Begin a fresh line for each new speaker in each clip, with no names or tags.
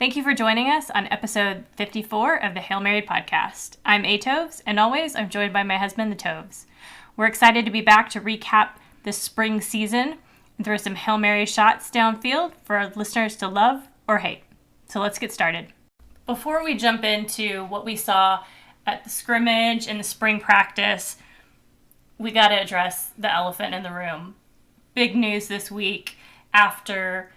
Thank you for joining us on episode 54 of the Hail Mary podcast. I'm A. Toves, and always I'm joined by my husband, the Toves. We're excited to be back to recap the spring season and throw some Hail Mary shots downfield for our listeners to love or hate. So let's get started. Before we jump into what we saw at the scrimmage and the spring practice, we got to address the elephant in the room. Big news this week after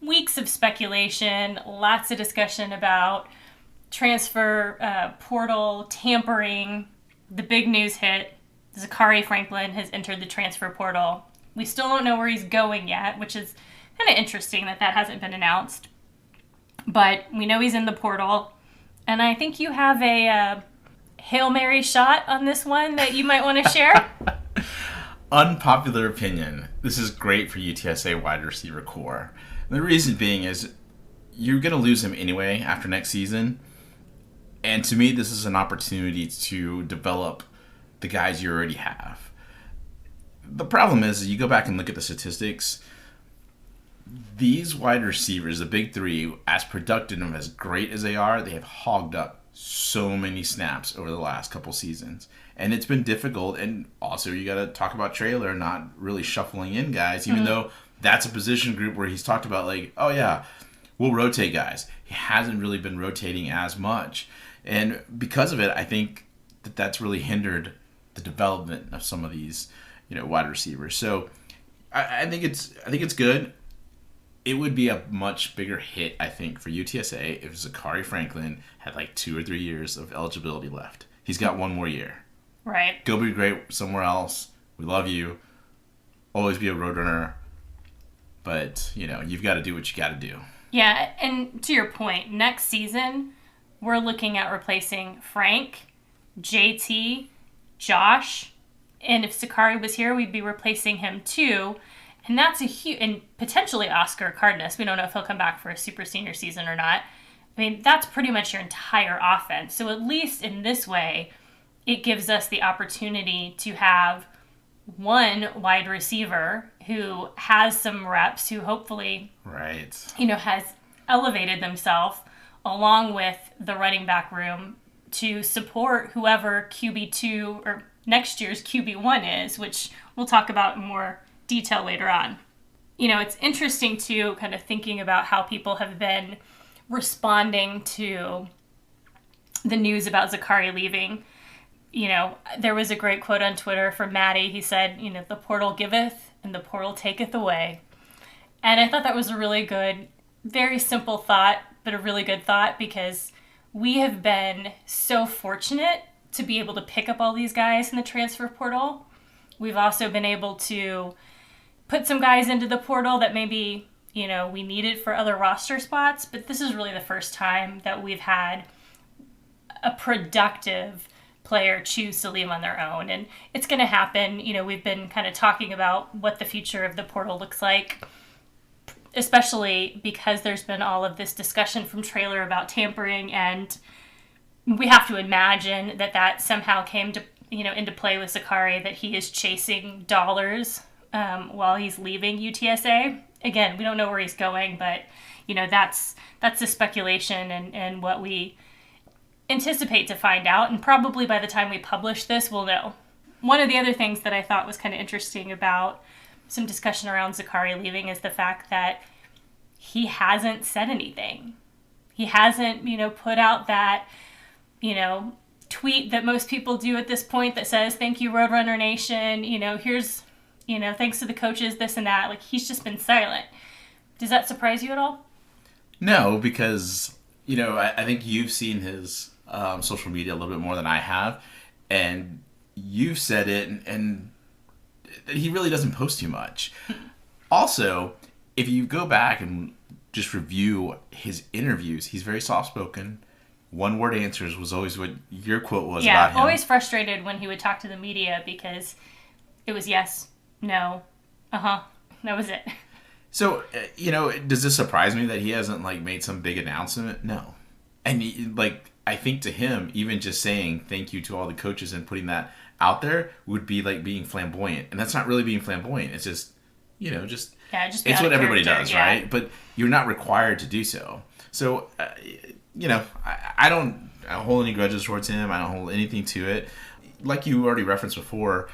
weeks of speculation, lots of discussion about transfer portal tampering. The big news hit. Zakhari Franklin has entered the transfer portal. We still don't know where he's going yet, which is kind of interesting that hasn't been announced. But we know he's in the portal. And I think you have a Hail Mary shot on this one that you might want to share.
Unpopular opinion. This is great for UTSA wide receiver core. The reason being is you're going to lose him anyway after next season. And to me, this is an opportunity to develop the guys you already have. The problem is you go back and look at the statistics. These wide receivers, the big three, as productive and as great as they are, they have hogged up so many snaps over the last couple seasons. And it's been difficult. And also you got to talk about Traylor not really shuffling in guys, even though that's a position group where he's talked about like, oh yeah, we'll rotate guys. He hasn't really been rotating as much. And because of it, I think that's really hindered the development of some of these, wide receivers. So I think it's good. It would be a much bigger hit, I think, for UTSA if Zakhari Franklin had like 2 or 3 years of eligibility left. He's got one more year.
Right.
Go be great somewhere else. We love you. Always be a roadrunner. But, you've got to do what you got to do.
Yeah, and to your point, next season, we're looking at replacing Frank, JT, Josh, and if Zakhari was here, we'd be replacing him too. And that's a huge, and potentially Oscar Cardenas. We don't know if he'll come back for a super senior season or not. I mean, that's pretty much your entire offense. So at least in this way, it gives us the opportunity to have one wide receiver who has some reps, who hopefully, has elevated themselves along with the running back room to support whoever QB2 or next year's QB1 is, which we'll talk about in more detail later on. It's interesting too, kind of thinking about how people have been responding to the news about Zakhari leaving. There was a great quote on Twitter from Maddie. He said, the portal giveth and the portal taketh away. And I thought that was a really good, very simple thought, but a really good thought, because we have been so fortunate to be able to pick up all these guys in the transfer portal. We've also been able to put some guys into the portal that maybe, we needed for other roster spots, but this is really the first time that we've had a productive player choose to leave on their own. And it's going to happen. We've been kind of talking about what the future of the portal looks like, especially because there's been all of this discussion from Traylor about tampering, and we have to imagine that somehow came to, into play with Zakhari, that he is chasing dollars while he's leaving UTSA. Again, we don't know where he's going, but, that's the speculation and what we anticipate to find out, and probably by the time we publish this, we'll know. One of the other things that I thought was kind of interesting about some discussion around Zakhari leaving is the fact that he hasn't said anything. He hasn't, put out that, tweet that most people do at this point that says, thank you, Roadrunner Nation, here's, thanks to the coaches, this and that. Like, he's just been silent. Does that surprise you at all?
No, because, I think you've seen his social media a little bit more than I have, and you've said it, and he really doesn't post too much. Also, if you go back and just review his interviews, he's very soft-spoken. One-word answers was always what your quote was about him.
Yeah, always frustrated when he would talk to the media because it was yes, no, uh-huh. That was it.
So, does this surprise me that he hasn't, made some big announcement? No. And, I think to him, even just saying thank you to all the coaches and putting that out there would be like being flamboyant. And that's not really being flamboyant. It's just, it's what everybody does, right? But you're not required to do so. So, I don't hold any grudges towards him. I don't hold anything to it. Like you already referenced before,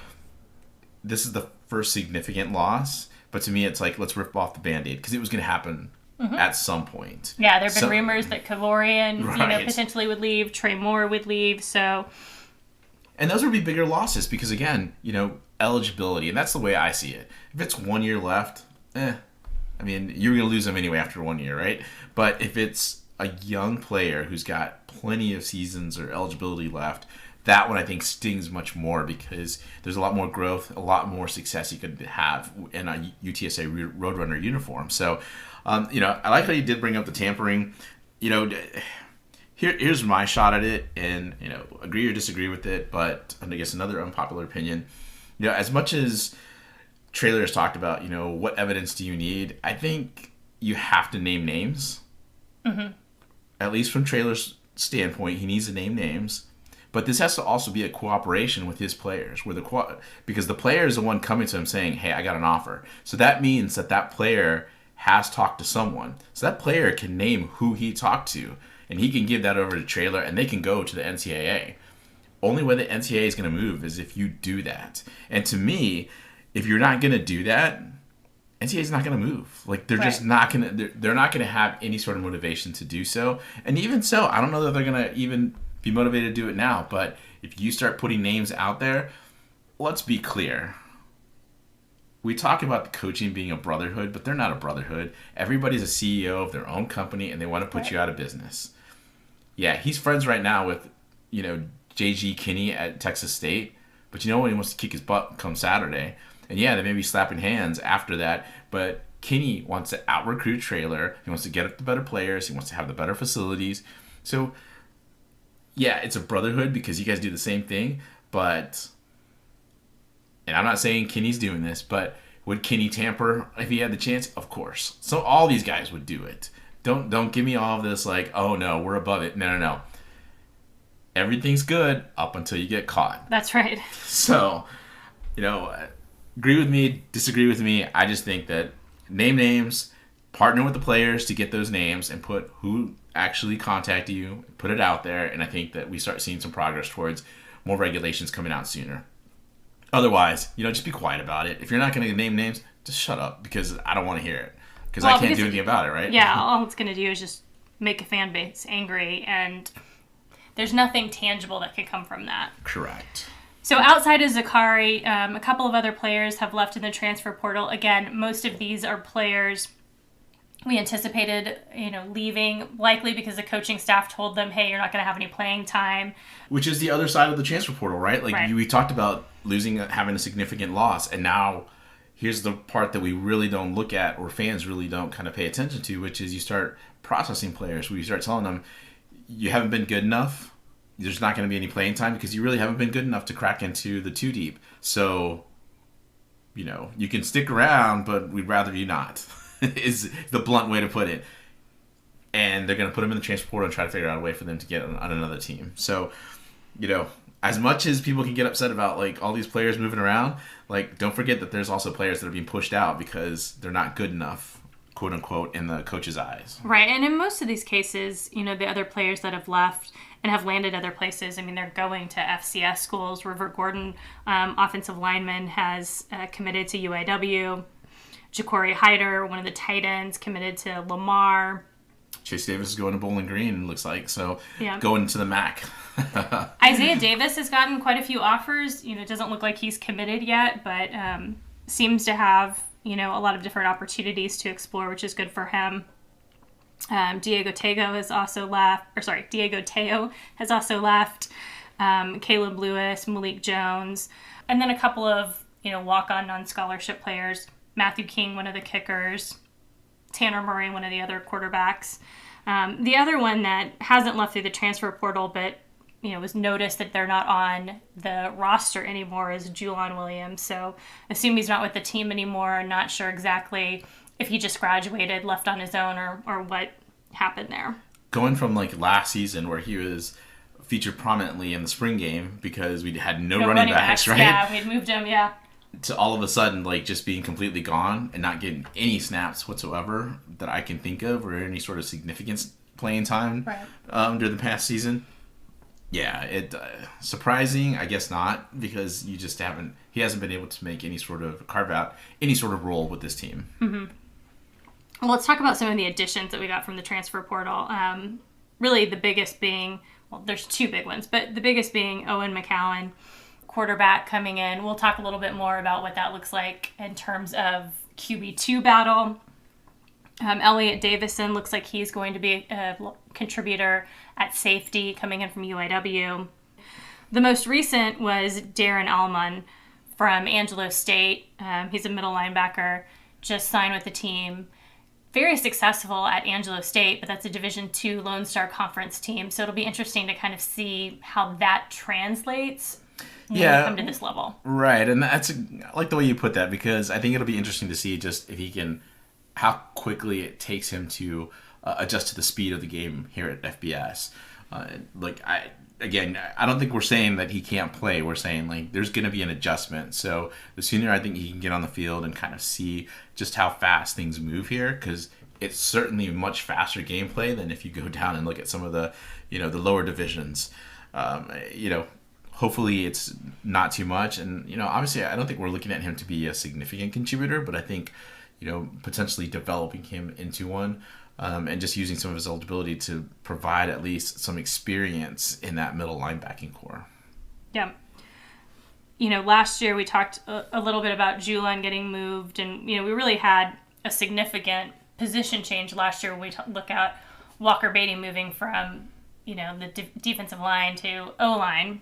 this is the first significant loss. But to me, it's like, let's rip off the Band-Aid because it was going to happen at some point.
Yeah, there have been rumors that Kavorian,
Right.
potentially would leave. Trey Moore would leave. So,
And those would be bigger losses because, again, eligibility. And that's the way I see it. If it's 1 year left, you're going to lose them anyway after 1 year, right? But if it's a young player who's got plenty of seasons or eligibility left, that one I think stings much more because there's a lot more growth, a lot more success you could have in a UTSA Roadrunner uniform. So, I like how you did bring up the tampering. Here's my shot at it, and agree or disagree with it. But I guess another unpopular opinion. As much as Traylor has talked about, what evidence do you need? I think you have to name names. Mm-hmm. At least from Traylor's standpoint, he needs to name names. But this has to also be a cooperation with his players, because the player is the one coming to him saying, "Hey, I got an offer." So that means that player has talked to someone. So that player can name who he talked to, and he can give that over to Traylor, and they can go to the NCAA. Only way the NCAA is going to move is if you do that. And to me, if you're not going to do that, NCAA is not going to move. Like they're just not going to. They're not going to have any sort of motivation to do so. And even so, I don't know that they're going to even be motivated to do it now. But if you start putting names out there, let's be clear. We talk about the coaching being a brotherhood, but they're not a brotherhood. Everybody's a CEO of their own company, and they want to put you out of business. Yeah, he's friends right now with, J.G. Kinney at Texas State, but when he wants to kick his butt come Saturday. And yeah, they may be slapping hands after that, but Kinney wants to out-recruit Traylor. He wants to get up the better players. He wants to have the better facilities. So, yeah, it's a brotherhood because you guys do the same thing, but... And I'm not saying Kinney's doing this, but would Kinney tamper if he had the chance? Of course. So all these guys would do it. Don't give me all of this like, oh no, we're above it. No. Everything's good up until you get caught.
That's right.
So, agree with me, disagree with me. I just think that name names, partner with the players to get those names, and put who actually contacted you, put it out there, and I think that we start seeing some progress towards more regulations coming out sooner. Otherwise, just be quiet about it. If you're not going to name names, just shut up because I don't want to hear it. Because I can't do anything about it, right?
Yeah, all it's going to do is just make a fan base angry, and there's nothing tangible that could come from that.
Correct.
So outside of Zakari, a couple of other players have left in the transfer portal. Again, most of these are players we anticipated, leaving, likely because the coaching staff told them, hey, you're not going to have any playing time.
Which is the other side of the transfer portal, right? We talked about having a significant loss, and now here's the part that we really don't look at, or fans really don't kind of pay attention to, which is you start processing players, where you start telling them, you haven't been good enough, there's not going to be any playing time because you really haven't been good enough to crack into the 2 deep. So, you can stick around, but we'd rather you not. Is the blunt way to put it. And they're going to put them in the transfer portal and try to figure out a way for them to get on another team. So, as much as people can get upset about all these players moving around, don't forget that there's also players that are being pushed out because they're not good enough, quote unquote, in the coach's eyes.
Right. And in most of these cases, the other players that have left and have landed other places, they're going to FCS schools. River Gordon, offensive lineman, has committed to UIW. Ja'Cory Hyder, one of the tight ends, committed to Lamar.
Chase Davis is going to Bowling Green, it looks like. So,
yeah.
Going to the MAC.
Isaiah Davis has gotten quite a few offers. It doesn't look like he's committed yet, but seems to have, a lot of different opportunities to explore, which is good for him. Diego Teo has also left. Caleb Lewis, Malik Jones, and then a couple of, walk-on non-scholarship players. Matthew King, one of the kickers. Tanner Murray, one of the other quarterbacks. The other one that hasn't left through the transfer portal, but was noticed that they're not on the roster anymore, is Juwan Williams. So assume he's not with the team anymore. Not sure exactly if he just graduated, left on his own, or what happened there.
Going from last season where he was featured prominently in the spring game because we had no running backs, right?
Yeah, we'd moved him, yeah.
To all of a sudden, just being completely gone and not getting any snaps whatsoever that I can think of, or any sort of significance playing time during the past season. Yeah, surprising, I guess not, because he hasn't been able to carve out any sort of role with this team.
Mm-hmm. Well, let's talk about some of the additions that we got from the transfer portal. Really the biggest being, well, there's two big ones, but the biggest being Owen McCowan, quarterback coming in. We'll talk a little bit more about what that looks like in terms of QB2 battle. Elliot Davison looks like he's going to be a contributor at safety coming in from UIW. The most recent was Darren Allman from Angelo State. He's a middle linebacker, just signed with the team. Very successful at Angelo State, but that's a Division II Lone Star Conference team. So it'll be interesting to kind of see how that translates when we come to this level.
Right, and I like the way you put that, because I think it'll be interesting to see just if he can, how quickly it takes him to adjust to the speed of the game here at FBS. I don't think we're saying that he can't play. We're saying like there's going to be an adjustment. So the sooner I think he can get on the field and kind of see just how fast things move here, because it's certainly much faster gameplay than if you go down and look at some of the, the lower divisions. Hopefully it's not too much. And, obviously I don't think we're looking at him to be a significant contributor, but I think, potentially developing him into one, and just using some of his eligibility to provide at least some experience in that middle linebacking core.
Yeah. Last year we talked a little bit about Julian getting moved, and, we really had a significant position change last year when we look at Walker Beatty moving from, the defensive line to O-line.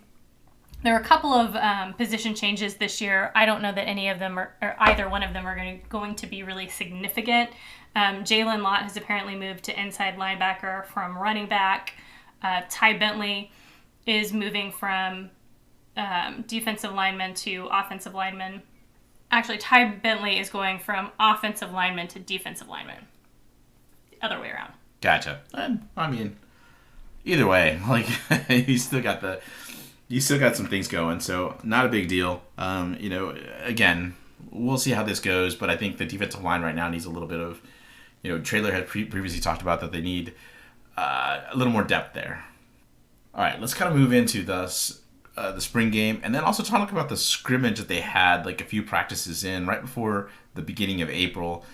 There are a couple of position changes this year. I don't know that any of them or either one of them are going to be really significant. Jalen Lott has apparently moved to inside linebacker from running back. Ty Bentley is moving from defensive lineman to offensive lineman. Actually, Ty Bentley is going from offensive lineman to defensive lineman. The other way around.
Gotcha. I mean, either way, like you still got some things going, so not a big deal. Again, we'll see how this goes, but I think the defensive line right now needs a little bit of, Traylor had previously talked about that they need a little more depth there. All right, let's kind of move into the spring game, and then also talk about the scrimmage that they had like a few practices in right before the beginning of April.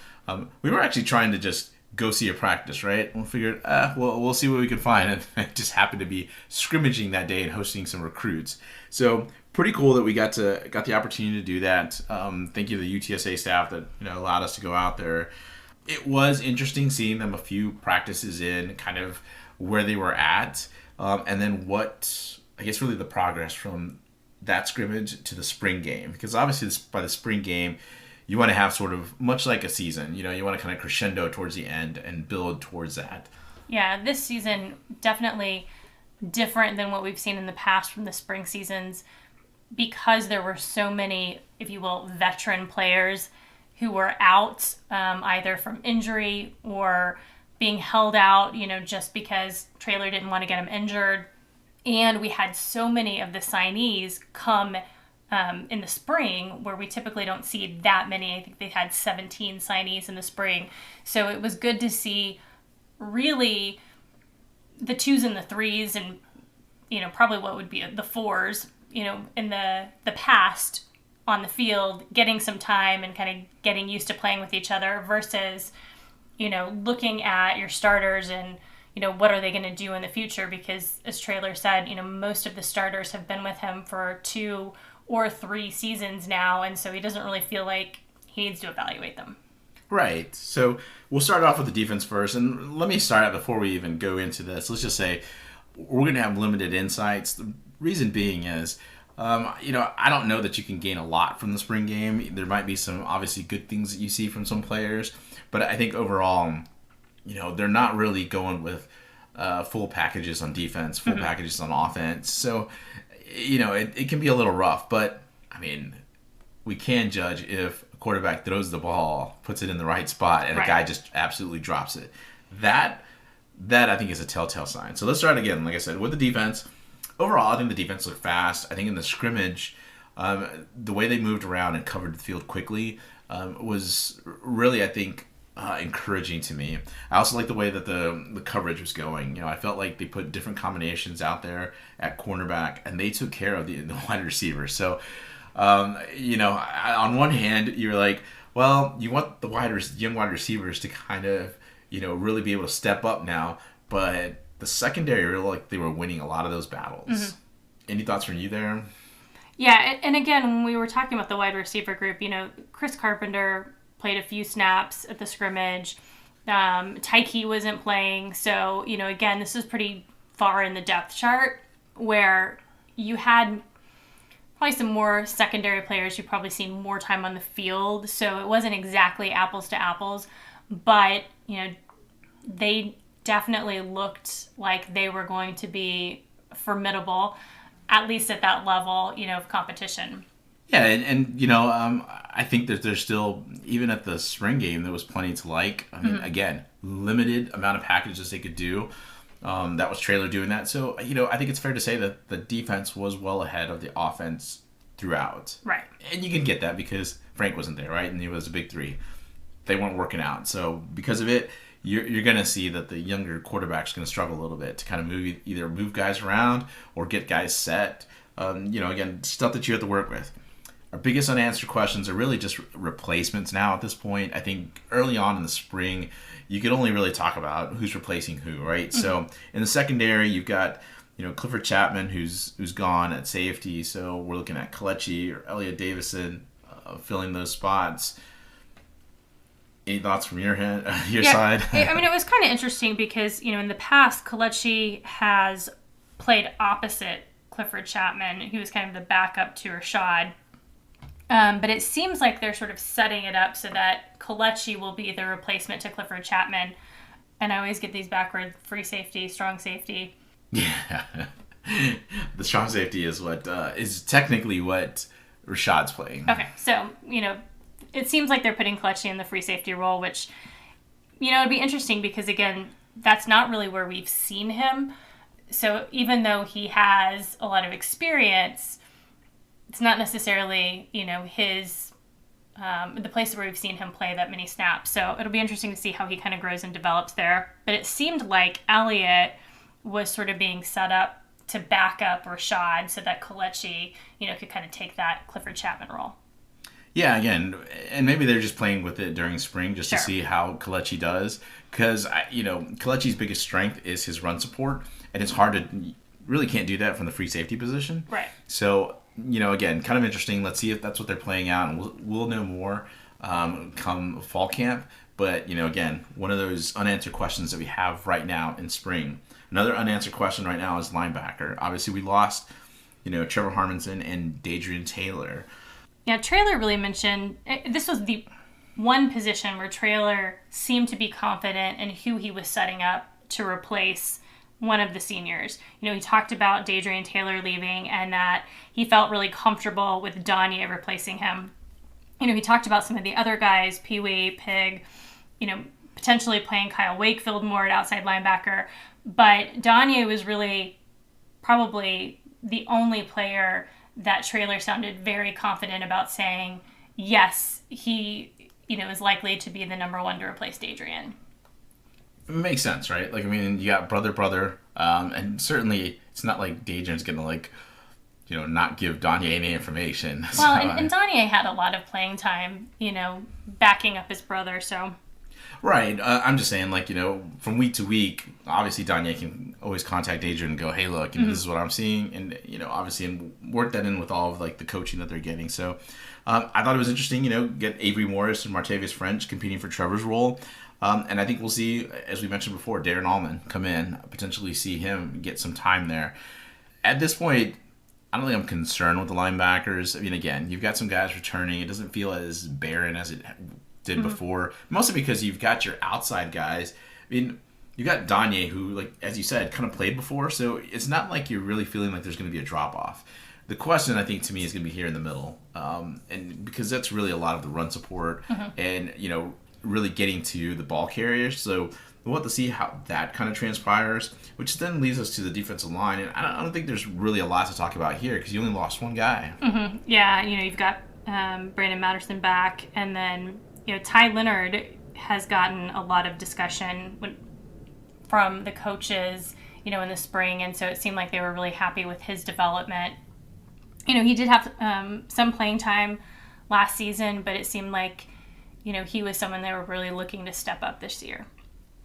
We were actually trying to just go see a practice, right? We figured, we'll see what we can find, and it just happened to be scrimmaging that day and hosting some recruits. So pretty cool that we got the opportunity to do that. Thank you to the UTSA staff that allowed us to go out there. It was interesting seeing them a few practices in, kind of where they were at, and then really the progress from that scrimmage to the spring game. Because obviously by the spring game, you want to have sort of much like a season, you want to kind of crescendo towards the end and build towards that.
Yeah, this season definitely different than what we've seen in the past from the spring seasons, because there were so many, if you will, veteran players who were out either from injury or being held out, just because Traylor didn't want to get them injured. And we had so many of the signees come in the spring, where we typically don't see that many. I think they had 17 signees in the spring. So it was good to see really the 2s and the 3s and, probably what would be the 4s, in the past on the field, getting some time and kind of getting used to playing with each other versus, looking at your starters and, what are they going to do in the future? Because as Traylor said, most of the starters have been with him for 2 or 3 seasons now, and so he doesn't really feel like he needs to evaluate them.
Right. So we'll start off with the defense first, and let me start out before we even go into this. Let's just say we're going to have limited insights. The reason being is, I don't know that you can gain a lot from the spring game. There might be some obviously good things that you see from some players, but I think overall, they're not really going with full packages on defense, full packages on offense. So, it can be a little rough, but I mean, we can judge if a quarterback throws the ball, puts it in the right spot, and a guy just absolutely drops it. That I think is a telltale sign. So let's start again, like I said, with the defense. Overall, I think the defense looked fast. I think in the scrimmage, the way they moved around and covered the field quickly was really, I think, encouraging to me. I also like the way that the coverage was going. You know, I felt like they put different combinations out there at cornerback, and they took care of the wide receivers. So, you know, on one hand, you're like, well, you want the young wide receivers to kind of, you know, really be able to step up now, but the secondary really like they were winning a lot of those battles. Mm-hmm. Any thoughts from you there?
Yeah, and again, when we were talking about the wide receiver group, you know, Chris Carpenter played a few snaps at the scrimmage. Tyke wasn't playing. So, you know, again, this is pretty far in the depth chart where you had probably some more secondary players who probably seen more time on the field. So it wasn't exactly apples to apples. But, you know, they definitely looked like they were going to be formidable, at least at that level, you know, of competition.
Yeah, and you know, I think that there's still, even at the spring game, there was plenty to like. I mean, again, limited amount of packages they could do. That was Traylor doing that. So, you know, I think it's fair to say that the defense was well ahead of the offense throughout.
Right.
And you can get that because Frank wasn't there, right? And he was a big three. They weren't working out. So, because of it, you're going to see that the younger quarterback's going to struggle a little bit to kind of either move guys around or get guys set. You know, again, stuff that you have to work with. Our biggest unanswered questions are really just replacements now at this point. I think early on in the spring, you could only really talk about who's replacing who, right? Mm-hmm. So in the secondary, you've got, you know, Clifford Chapman, who's gone at safety. So we're looking at Kelechi or Elliot Davison filling those spots. Any thoughts from your side?
I mean, it was kind of interesting because, you know, in the past, Kelechi has played opposite Clifford Chapman, who was kind of the backup to Rashad. But it seems like they're sort of setting it up so that Kelechi will be the replacement to Clifford Chapman. And I always get these backward: free safety, strong safety.
Yeah. The strong safety is what is technically what Rashad's playing.
Okay, so, you know, it seems like they're putting Kelechi in the free safety role, which, you know, it'd be interesting because, again, that's not really where we've seen him. So even though he has a lot of experience, it's not necessarily, you know, his the place where we've seen him play that many snaps. So it'll be interesting to see how he kind of grows and develops there. But it seemed like Elliott was sort of being set up to back up Rashad so that Kelechi, you know, could kind of take that Clifford Chapman role.
Yeah, again, and maybe they're just playing with it during spring just to see how Kelechi does. Because, you know, Kelechi's biggest strength is his run support, and it's hard to really can't do that from the free safety position.
Right.
So, you know, again, kind of interesting. Let's see if that's what they're playing out, and we'll know more come fall camp. But, you know, again, one of those unanswered questions that we have right now in spring. Another unanswered question right now is linebacker. Obviously, we lost, you know, Trevor Harmonson and Dadrian Taylor.
Yeah, Traylor really mentioned, this was the one position where Traylor seemed to be confident in who he was setting up to replace one of the seniors. You know, he talked about Dadrian Taylor leaving and that he felt really comfortable with Danye replacing him. You know, he talked about some of the other guys, Pee-wee, Pig, you know, potentially playing Kyle Wakefield more at outside linebacker. But Danye was really probably the only player that Traylor sounded very confident about saying, yes, he, you know, is likely to be the number one to replace Dadrian.
It makes sense, right? Like, I mean, you got brother, and certainly it's not like Dadrian's going to, like, you know, not give Danye any information.
Well, so, and Danye had a lot of playing time, you know, backing up his brother, so...
Right. I'm just saying, like, you know, from week to week, obviously Danye can always contact Adrian and go, hey, look, you know, this is what I'm seeing. And, you know, obviously and work that in with all of, like, the coaching that they're getting. So I thought it was interesting, you know, get Avery Morris and Martavius French competing for Trevor's role. And I think we'll see, as we mentioned before, Darren Allman come in, potentially see him get some time there. At this point, I don't think I'm concerned with the linebackers. I mean, again, you've got some guys returning. It doesn't feel as barren as it did before, mostly because you've got your outside guys. I mean, you got Danye, who, like, as you said, kind of played before, so it's not like you're really feeling like there's going to be a drop-off. The question, I think, to me, is going to be here in the middle, and because that's really a lot of the run support and, you know, really getting to the ball carriers. So we'll have to see how that kind of transpires, which then leads us to the defensive line. And I don't think there's really a lot to talk about here because you only lost one guy.
Yeah, you know, you've got Brandon Matterson back, and then, you know, Ty Leonard has gotten a lot of discussion from the coaches, in the spring, and so it seemed like they were really happy with his development. He did have some playing time last season, but it seemed like, he was someone they were really looking to step up this year.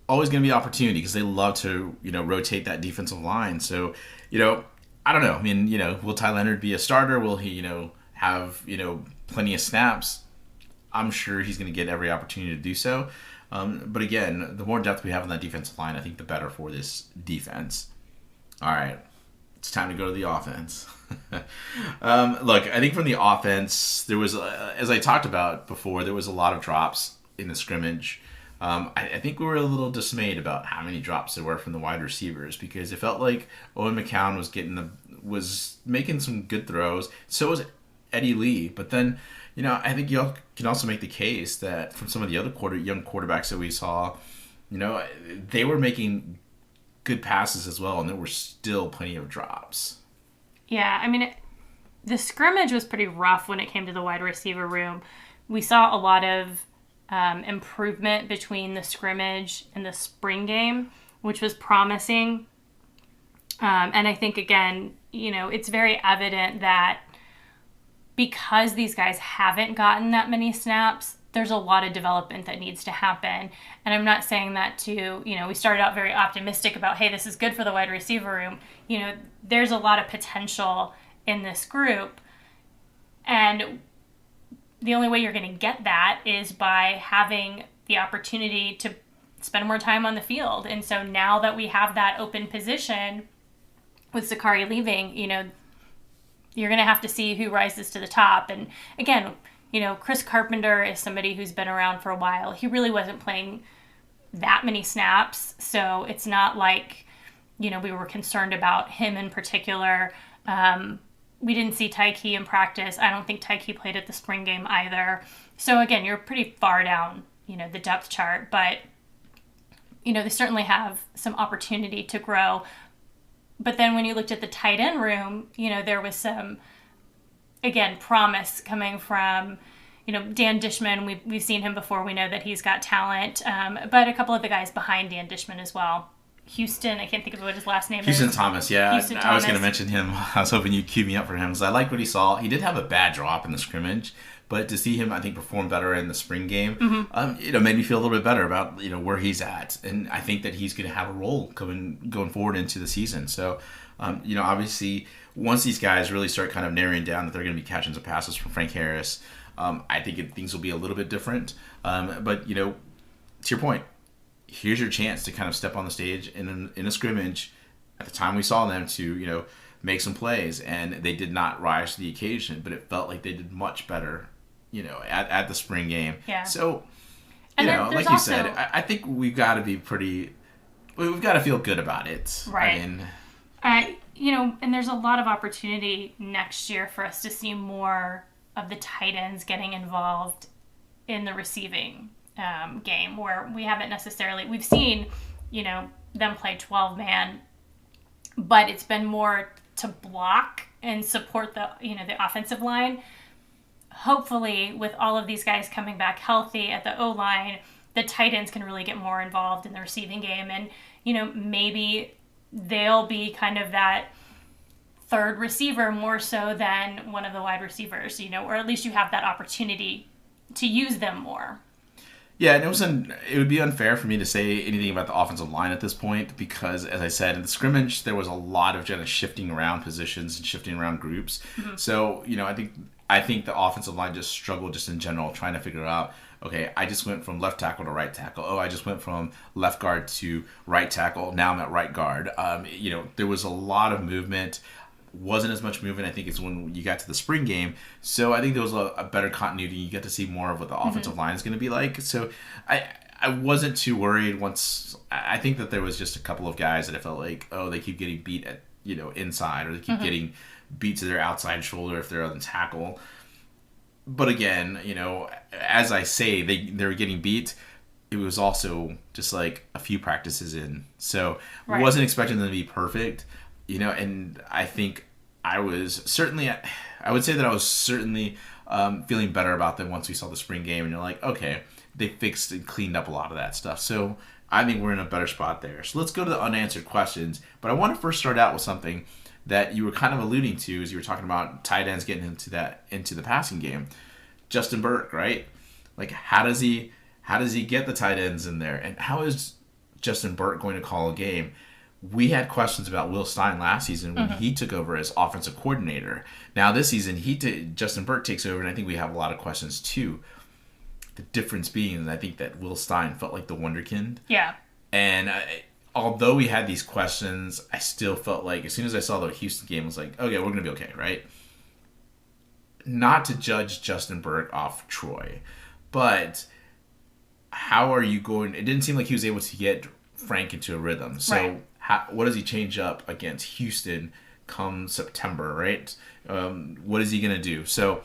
Always going to be opportunity because they love to, rotate that defensive line. So, I don't know. I mean, will Ty Leonard be a starter? Will he, have, plenty of snaps? I'm sure he's going to get every opportunity to do so. But again, the more depth we have on that defensive line, I think the better for this defense. All right, it's time to go to the offense. Look, I think from the offense, there was, as I talked about before, there was a lot of drops in the scrimmage. I think we were a little dismayed about how many drops there were from the wide receivers because it felt like Owen McCown was making some good throws. So was Eddie Lee, but then. I think you can also make the case that from some of the other young quarterbacks that we saw, they were making good passes as well, and there were still plenty of drops.
Yeah, I mean, the scrimmage was pretty rough when it came to the wide receiver room. We saw a lot of improvement between the scrimmage and the spring game, which was promising. And I think, again, it's very evident that because these guys haven't gotten that many snaps, there's a lot of development that needs to happen. And I'm not saying that to, we started out very optimistic about, hey, this is good for the wide receiver room. There's a lot of potential in this group. And the only way you're going to get that is by having the opportunity to spend more time on the field. And so now that we have that open position with Zakari leaving, you're going to have to see who rises to the top. And again, Chris Carpenter is somebody who's been around for a while. He really wasn't playing that many snaps. So it's not like, we were concerned about him in particular. We didn't see Tyke in practice. I don't think Tyke played at the spring game either. So again, you're pretty far down, the depth chart. But, they certainly have some opportunity to grow. But then when you looked at the tight end room, there was some, again, promise coming from, Dan Dishman. We've seen him before. We know that he's got talent. But a couple of the guys behind Dan Dishman as well. Houston, I can't think of what his last name is.
Houston Thomas, yeah.
Houston
I
Thomas.
was going to mention him. I was hoping you'd cue me up for him because I liked what he saw. He did have a bad drop in the scrimmage. But to see him, I think, perform better in the spring game, made me feel a little bit better about, where he's at. And I think that he's going to have a role going forward into the season. So, obviously, once these guys really start kind of narrowing down that they're going to be catching some passes from Frank Harris, I think things will be a little bit different. But, to your point, here's your chance to kind of step on the stage in a scrimmage at the time we saw them to, make some plays. And they did not rise to the occasion, but it felt like they did much better at the spring game.
Yeah.
So,
like
you said, I think we've got to be we've got to feel good about it.
Right.
I mean,
and there's a lot of opportunity next year for us to see more of the tight ends getting involved in the receiving game where we haven't necessarily, we've seen, them play 12-man, but it's been more to block and support the offensive line. Hopefully, with all of these guys coming back healthy at the O-line, the tight ends can really get more involved in the receiving game. And, maybe they'll be kind of that third receiver more so than one of the wide receivers, or at least you have that opportunity to use them more.
Yeah, and it would be unfair for me to say anything about the offensive line at this point because, as I said, in the scrimmage, there was a lot of kind of shifting around positions and shifting around groups. Mm-hmm. So, I think the offensive line just struggled just in general trying to figure out, okay, I just went from left tackle to right tackle. Oh, I just went from left guard to right tackle. Now I'm at right guard. There was a lot of movement. Wasn't as much movement, I think, as when you got to the spring game. So I think there was a better continuity. You get to see more of what the offensive line is going to be like. So I wasn't too worried once. I think that there was just a couple of guys that I felt like, oh, they keep getting beat at, inside, or they keep getting beat to their outside shoulder if they're on the tackle. But again, as I say, they were getting beat. It was also just like a few practices in. So I wasn't expecting them to be perfect. And I think I would say that I was certainly feeling better about them once we saw the spring game, and you're like, okay, they fixed and cleaned up a lot of that stuff. So I think we're in a better spot there. So let's go to the unanswered questions. But I want to first start out with something that you were kind of alluding to as you were talking about tight ends getting into the passing game. Justin Burke, right? Like, how does he get the tight ends in there, and how is Justin Burke going to call a game? We had questions about Will Stein last season when he took over as offensive coordinator. Now this season, Justin Burke takes over, and I think we have a lot of questions too. The difference being, I think that Will Stein felt like the wonderkind.
Yeah.
And although we had these questions, I still felt like as soon as I saw the Houston game, I was like, okay, we're going to be okay, right? Not to judge Justin Burke off Troy, but how are you going? It didn't seem like he was able to get Frank into a rhythm. So what does he change up against Houston come September, right? What is he going to do? So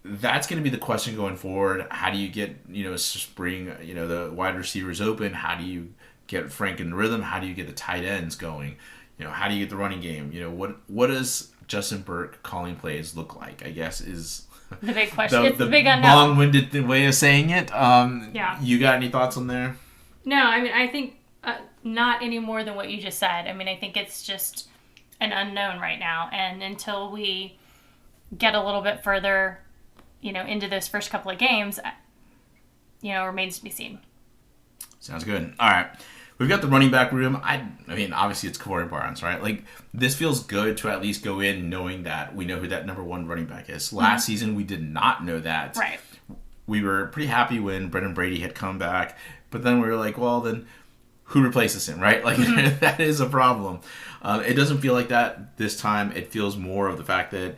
that's going to be the question going forward. How do you get, spring, the wide receivers open? How do you get Frank in the rhythm? How do you get the tight ends going? How do you get the running game? What does Justin Burke calling plays look like, I guess, is
the big question. It's the big unknown.
Long-winded way of saying it.
Yeah.
You got any thoughts on there?
No, I mean, I think not any more than what you just said. I mean, I think it's just an unknown right now. And until we get a little bit further, into those first couple of games, remains to be seen.
Sounds good. All right. We've got the running back room. I mean, obviously it's Kavori Barnes, right? Like, this feels good to at least go in knowing that we know who that number one running back is. Last season, we did not know that.
Right.
We were pretty happy when Brendan Brady had come back, but then we were like, well, then who replaces him, right? Like, that is a problem. It doesn't feel like that this time. It feels more of the fact that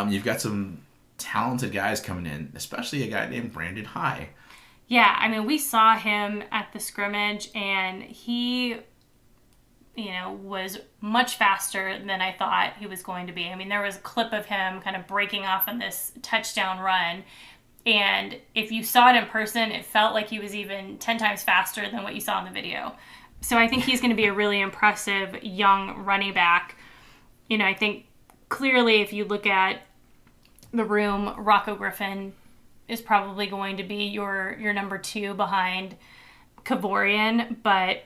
you've got some talented guys coming in, especially a guy named Brandon High.
Yeah, I mean, we saw him at the scrimmage, and he, was much faster than I thought he was going to be. I mean, there was a clip of him kind of breaking off on this touchdown run, and if you saw it in person, it felt like he was even 10 times faster than what you saw in the video. So I think he's going to be a really impressive young running back. I think clearly if you look at the room, Rocco Griffin is probably going to be your number two behind Kavorian, but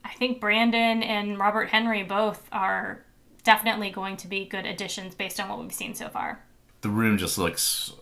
I think Brandon and Robert Henry both are definitely going to be good additions based on what we've seen so far.
The room just looks,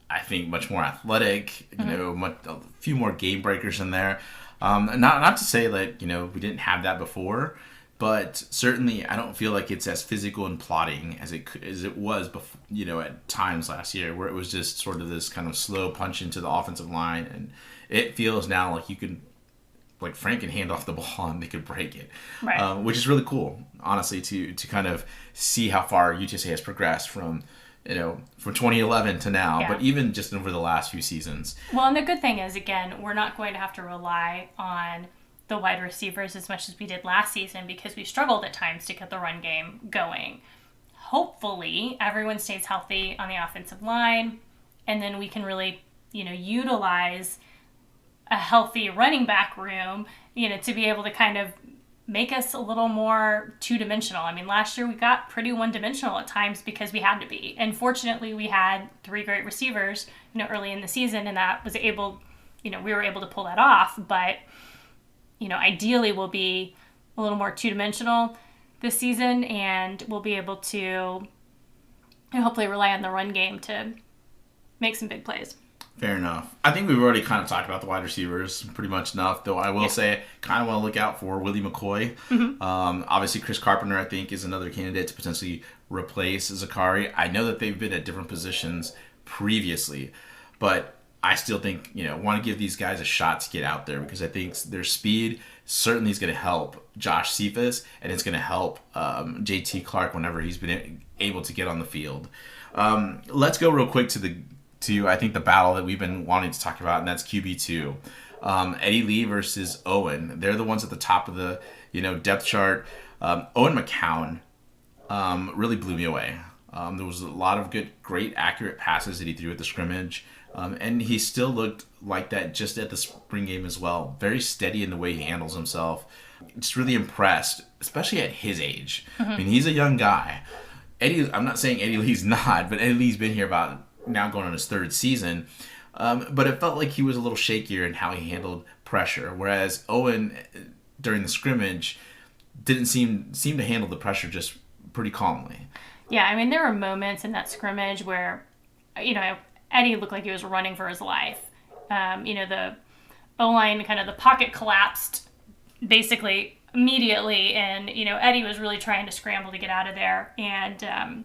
I think, much more athletic, a few more game breakers in there. Not to say that, we didn't have that before, but certainly I don't feel like it's as physical and plotting as it was before, at times last year, where it was just sort of this kind of slow punch into the offensive line, and it feels now like Frank can hand off the ball and they could break it,
right.
Which is really cool, honestly, to kind of see how far UTSA has progressed from 2011 to now, but even just over the last few seasons.
Well, and the good thing is, again, we're not going to have to rely on the wide receivers as much as we did last season because we struggled at times to get the run game going. Hopefully, everyone stays healthy on the offensive line, and then we can really, utilize a healthy running back room, to be able to kind of make us a little more two-dimensional. I mean, last year we got pretty one-dimensional at times because we had to be. And fortunately, we had three great receivers, early in the season, and that was able, we were able to pull that off. But ideally we'll be a little more two-dimensional this season, and we'll be able to hopefully rely on the run game to make some big plays.
Fair enough. I think we've already kind of talked about the wide receivers pretty much enough, though I will say kind of want to look out for Willie McCoy. Obviously, Chris Carpenter, I think, is another candidate to potentially replace Zakari. I know that they've been at different positions previously, but I still think, want to give these guys a shot to get out there because I think their speed certainly is going to help Josh Cephas, and it's going to help JT Clark whenever he's been able to get on the field. Let's go real quick to I think the battle that we've been wanting to talk about, and that's QB2. Eddie Lee versus Owen. They're the ones at the top of the depth chart. Owen McCown really blew me away. There was a lot of great, accurate passes that he threw at the scrimmage. And he still looked like that just at the spring game as well. Very steady in the way he handles himself. Just really impressed, especially at his age. I mean, he's a young guy. Eddie, I'm not saying Eddie Lee's not, but Eddie Lee's been here about now going on his third season. But it felt like he was a little shakier in how he handled pressure, whereas Owen during the scrimmage didn't seem to handle the pressure just pretty calmly.
Yeah, I mean, there were moments in that scrimmage where, Eddie looked like he was running for his life. The O-line, kind of the pocket collapsed basically immediately, and, Eddie was really trying to scramble to get out of there. And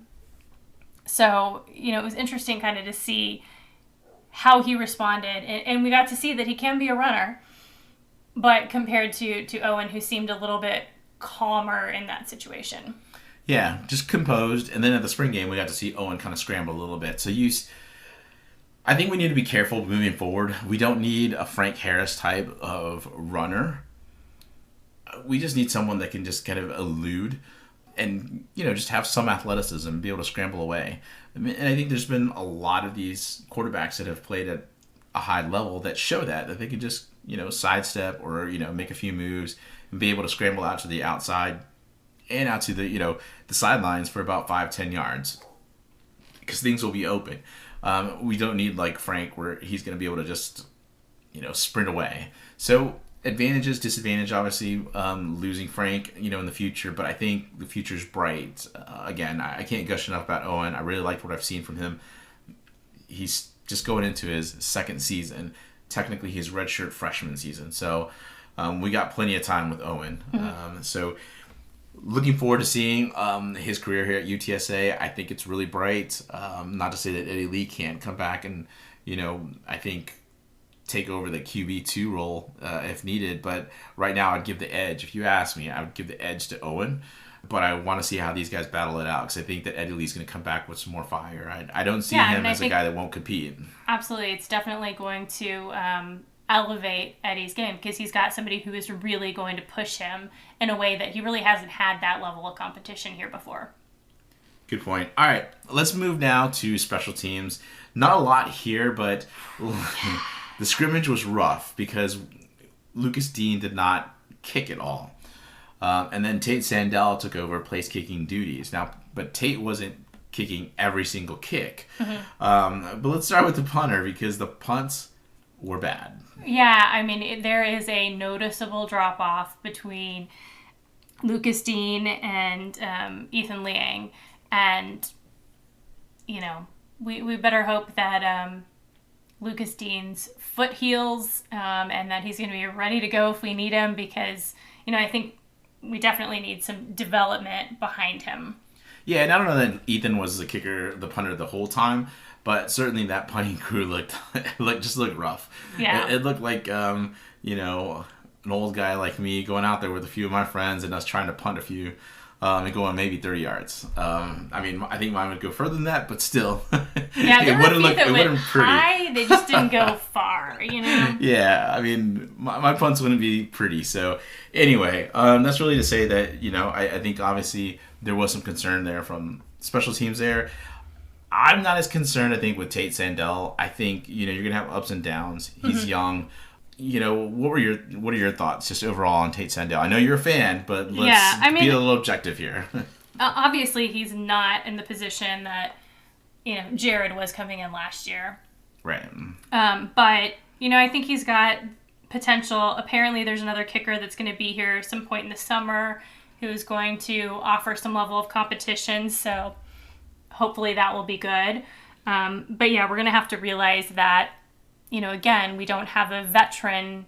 so, it was interesting kind of to see how he responded. And we got to see that he can be a runner, but compared to Owen, who seemed a little bit calmer in that situation.
Yeah, just composed. And then at the spring game, we got to see Owen kind of scramble a little bit. So I think we need to be careful moving forward. We don't need a Frank Harris type of runner. We just need someone that can just kind of elude and, just have some athleticism and be able to scramble away. And I think there's been a lot of these quarterbacks that have played at a high level that show that they can just, sidestep or, make a few moves and be able to scramble out to the outside and out to the, the sidelines for about 5-10 yards because things will be open. We don't need like Frank where he's going to be able to just, sprint away. So advantages, disadvantage, obviously losing Frank, in the future, but I think the future's bright. Again, I can't gush enough about Owen. I really liked what I've seen from him. He's just going into his second season, technically his redshirt freshman season. So we got plenty of time with Owen. Mm-hmm. So looking forward to seeing his career here at UTSA. I think it's really bright. Not to say that Eddie Lee can't come back and, I think take over the QB2 role if needed. But right now I'd give the edge. If you ask me, I would give the edge to Owen. But I want to see how these guys battle it out because I think that Eddie Lee's going to come back with some more fire. I don't see him as a guy that won't compete.
Absolutely. It's definitely going to elevate Eddie's game because he's got somebody who is really going to push him in a way that he really hasn't had that level of competition here before.
Good point. All right, let's move now to special teams. Not a lot here, but the scrimmage was rough because Lucas Dean did not kick at all. And then Tate Sandell took over place-kicking duties. Now, but Tate wasn't kicking every single kick. Mm-hmm. But let's start with the punter because the punts were bad.
Yeah, I mean, there is a noticeable drop-off between Lucas Dean and Ethan Liang. And, we better hope that Lucas Dean's foot heals and that he's going to be ready to go if we need him because, I think we definitely need some development behind him.
Yeah, and I don't know that Ethan was the punter the whole time, but certainly that punting crew looked rough.
Yeah.
It looked like, an old guy like me going out there with a few of my friends and us trying to punt a few and going maybe 30 yards. I think mine would go further than that, but still.
Yeah, there were a few that went high. They just didn't go far,
Yeah, I mean, my punts wouldn't be pretty. So anyway, that's really to say that, I think obviously there was some concern there from special teams there. I'm not as concerned, I think, with Tate Sandell. I think, you're going to have ups and downs. He's mm-hmm. young. What are your thoughts just overall on Tate Sandell? I know you're a fan, but let's be a little objective here.
Obviously, he's not in the position that, Jared was coming in last year.
Right.
But, I think he's got potential. Apparently, there's another kicker that's going to be here some point in the summer who's going to offer some level of competition. So hopefully that will be good. But yeah, we're going to have to realize that, again, we don't have a veteran,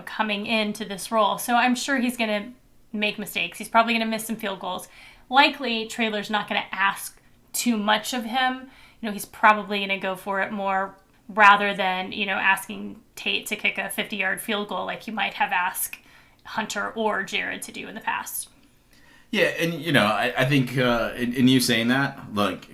coming into this role. So I'm sure he's going to make mistakes. He's probably going to miss some field goals. Likely, Traylor's not going to ask too much of him. He's probably going to go for it more rather than, asking Tate to kick a 50-yard field goal like he might have asked Hunter or Jared to do in the past.
Yeah, and, I think in you saying that, look,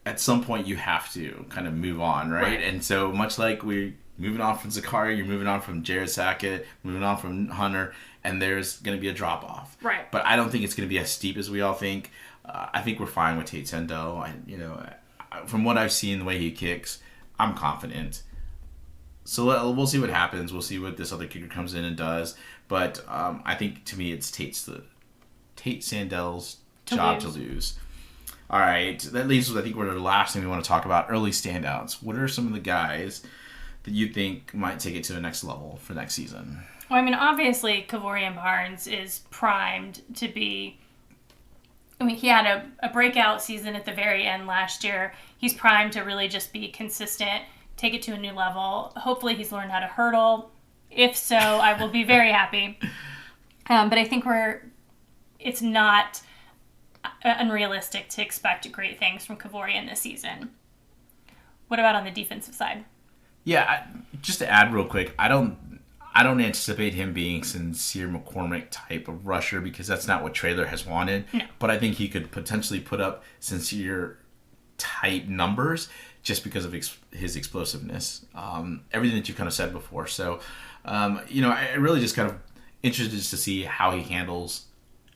at some point you have to kind of move on, right? And so much like we're moving on from Zachary, you're moving on from Jared Sackett, moving on from Hunter, and there's going to be a drop-off.
Right.
But I don't think it's going to be as steep as we all think. I think we're fine with Tate Sandell. From what I've seen, the way he kicks, I'm confident. So we'll see what happens. We'll see what this other kicker comes in and does. But I think, to me, it's Tate Sandell's job to lose. All right, that leaves us, I think, we're the last thing we want to talk about, early standouts. What are some of the guys that you think might take it to the next level for next season?
Well, I mean, obviously, Kavorian Barnes is primed to be. I mean, he had a breakout season at the very end last year. He's primed to really just be consistent, take it to a new level. Hopefully, he's learned how to hurdle. If so, I will be very happy. But I think it's not unrealistic to expect great things from Kavorian this season. What about on the defensive side?
Yeah, just to add real quick, I don't anticipate him being Sincere McCormick type of rusher because that's not what Traylor has wanted.
No.
But I think he could potentially put up Sincere type numbers just because of his explosiveness. Everything that you kind of said before. So, I really just kind of interested to see how he handles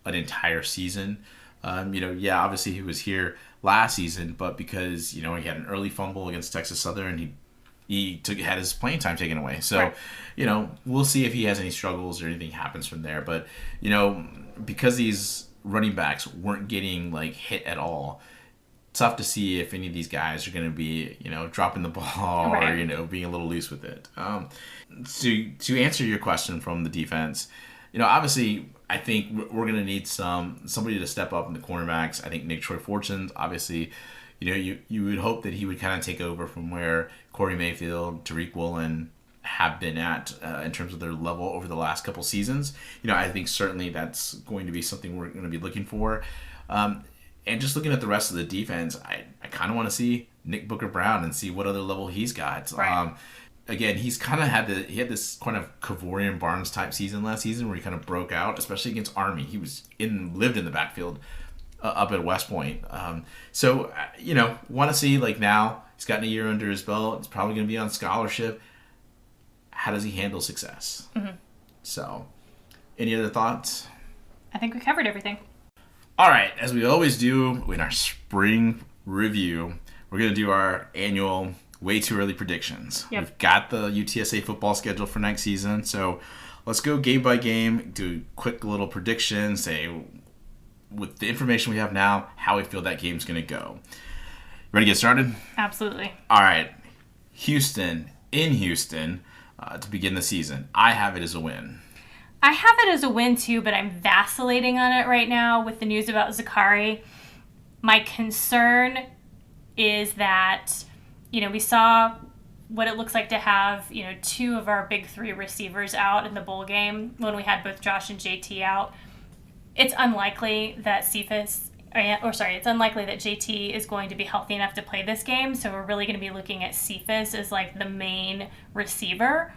an entire season. Obviously he was here last season, but because, he had an early fumble against Texas Southern, he had his playing time taken away. So, right. We'll see if he has any struggles or anything happens from there. But, because these running backs weren't getting hit at all, tough to see if any of these guys are going to be, dropping the ball right. or, being a little loose with it. To answer your question from the defense, obviously I think we're going to need somebody to step up in the cornerbacks. I think Nick Troy Fortune's obviously, you would hope that he would kind of take over from where Corey Mayfield, Tariq Woolen have been at in terms of their level over the last couple seasons. I think certainly that's going to be something we're going to be looking for. And just looking at the rest of the defense, I kind of want to see Nick Booker Brown and see what other level he's got. Right. Again, he's kind of had this kind of Kavorian Barnes type season last season where he kind of broke out, especially against Army. He lived in the backfield up at West Point. Want to see now he's gotten a year under his belt. It's probably going to be on scholarship. How does he handle success? Mm-hmm. So, any other thoughts?
I think we covered everything.
All right, as we always do in our spring review, we're going to do our annual way too early predictions. Yep. We've got the UTSA football schedule for next season, so let's go game by game, do quick little predictions, say with the information we have now, how we feel that game's going to go. Ready to get started?
Absolutely.
All right, Houston, to begin the season. I have it as a win.
I have it as a win too, but I'm vacillating on it right now with the news about Zakari. My concern is that, we saw what it looks like to have, two of our big three receivers out in the bowl game when we had both Josh and JT out. It's unlikely that it's unlikely that JT is going to be healthy enough to play this game. So we're really going to be looking at Cephas as the main receiver.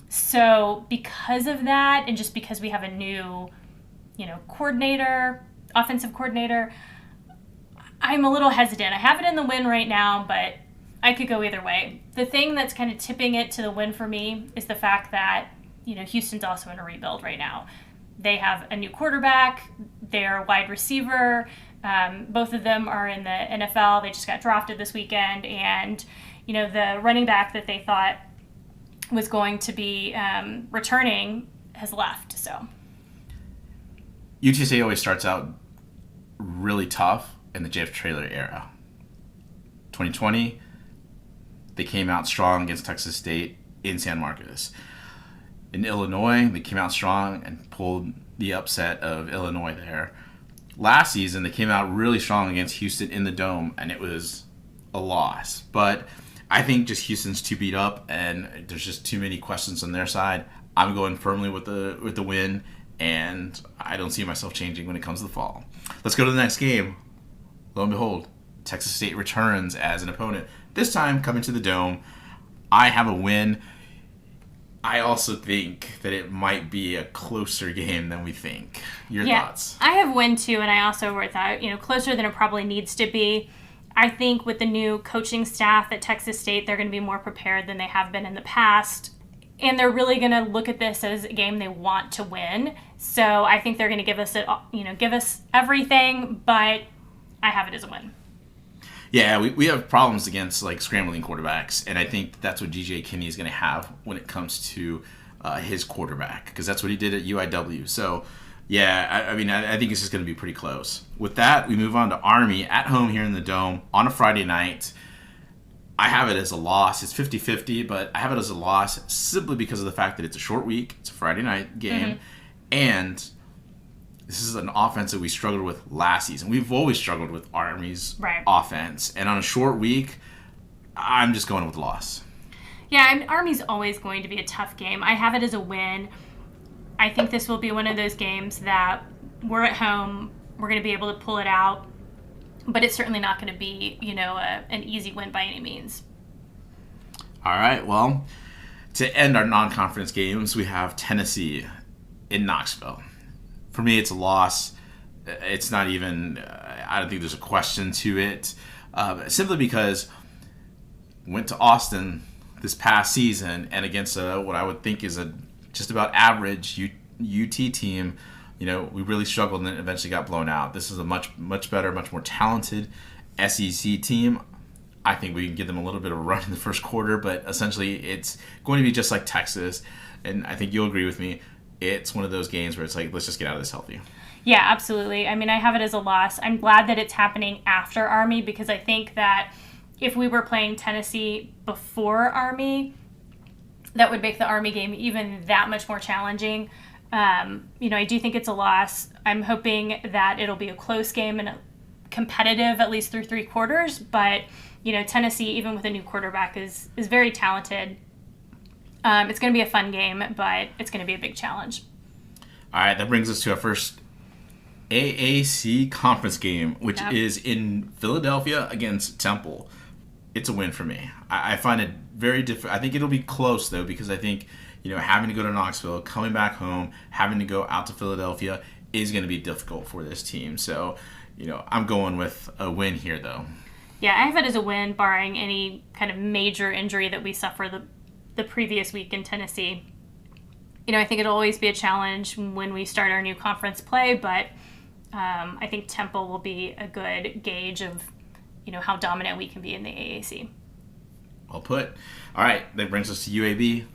So because of that, and just because we have a new, offensive coordinator, I'm a little hesitant. I have it in the win right now, but I could go either way. The thing that's kind of tipping it to the win for me is the fact that, Houston's also in a rebuild right now. They have a new quarterback, their wide receiver, both of them are in the NFL. They just got drafted this weekend, and, the running back that they thought was going to be returning has left. So
UTSA always starts out really tough in the Jeff Traylor era. 2020, they came out strong against Texas State in San Marcos. In Illinois, they came out strong and pulled the upset of Illinois there. Last season, they came out really strong against Houston in the Dome, and it was a loss. But I think just Houston's too beat up, and there's just too many questions on their side. I'm going firmly with the win, and I don't see myself changing when it comes to the fall. Let's go to the next game. Lo and behold, Texas State returns as an opponent. This time coming to the Dome. I have a win. I also think that it might be a closer game than we think. Your thoughts?
I have win too, and I also wrote that, closer than it probably needs to be. I think with the new coaching staff at Texas State, they're going to be more prepared than they have been in the past. And they're really going to look at this as a game they want to win. So I think they're going to give us everything, but I have it as a win.
Yeah, we have problems against scrambling quarterbacks, and I think that's what DJ Kinney is going to have when it comes to his quarterback, because that's what he did at UIW. So Yeah, I mean, I think it's just going to be pretty close. With that, we move on to Army at home here in the Dome on a Friday night. I have it as a loss. It's 50-50, but I have it as a loss simply because of the fact that it's a short week. It's a Friday night game. And this is an offense that we struggled with last season. We've always struggled with Army's offense. And on a short week, I'm just going with loss.
Yeah, I mean, Army's always going to be a tough game. I have it as a win. I think this will be one of those games that we're at home, we're going to be able to pull it out, but it's certainly not going to be, an easy win by any means.
All right, well, to end our non-conference games, we have Tennessee in Knoxville. For me, it's a loss. It's not even, I don't think there's a question to it, simply because went to Austin this past season and against what I would think is a just about average UT team, we really struggled and then eventually got blown out. This is a much better, much more talented SEC team. I think we can give them a little bit of a run in the first quarter, but essentially it's going to be just like Texas. And I think you'll agree with me. It's one of those games where it's like, let's just get out of this healthy.
Yeah, absolutely. I mean, I have it as a loss. I'm glad that it's happening after Army because I think that if we were playing Tennessee before Army, that would make the Army game even that much more challenging. I do think it's a loss. I'm hoping that it'll be a close game and competitive at least through three quarters. But, Tennessee, even with a new quarterback, is very talented. It's going to be a fun game, but it's going to be a big challenge.
All right, that brings us to our first AAC conference game, which is in Philadelphia against Temple. It's a win for me. I find it very different. I think it'll be close, though, because I think, having to go to Knoxville, coming back home, having to go out to Philadelphia is going to be difficult for this team. So, I'm going with a win here, though.
Yeah, I have it as a win, barring any kind of major injury that we suffered the previous week in Tennessee. I think it'll always be a challenge when we start our new conference play, but I think Temple will be a good gauge of how dominant we can be in the AAC.
Well put. All right, that brings us to UAB,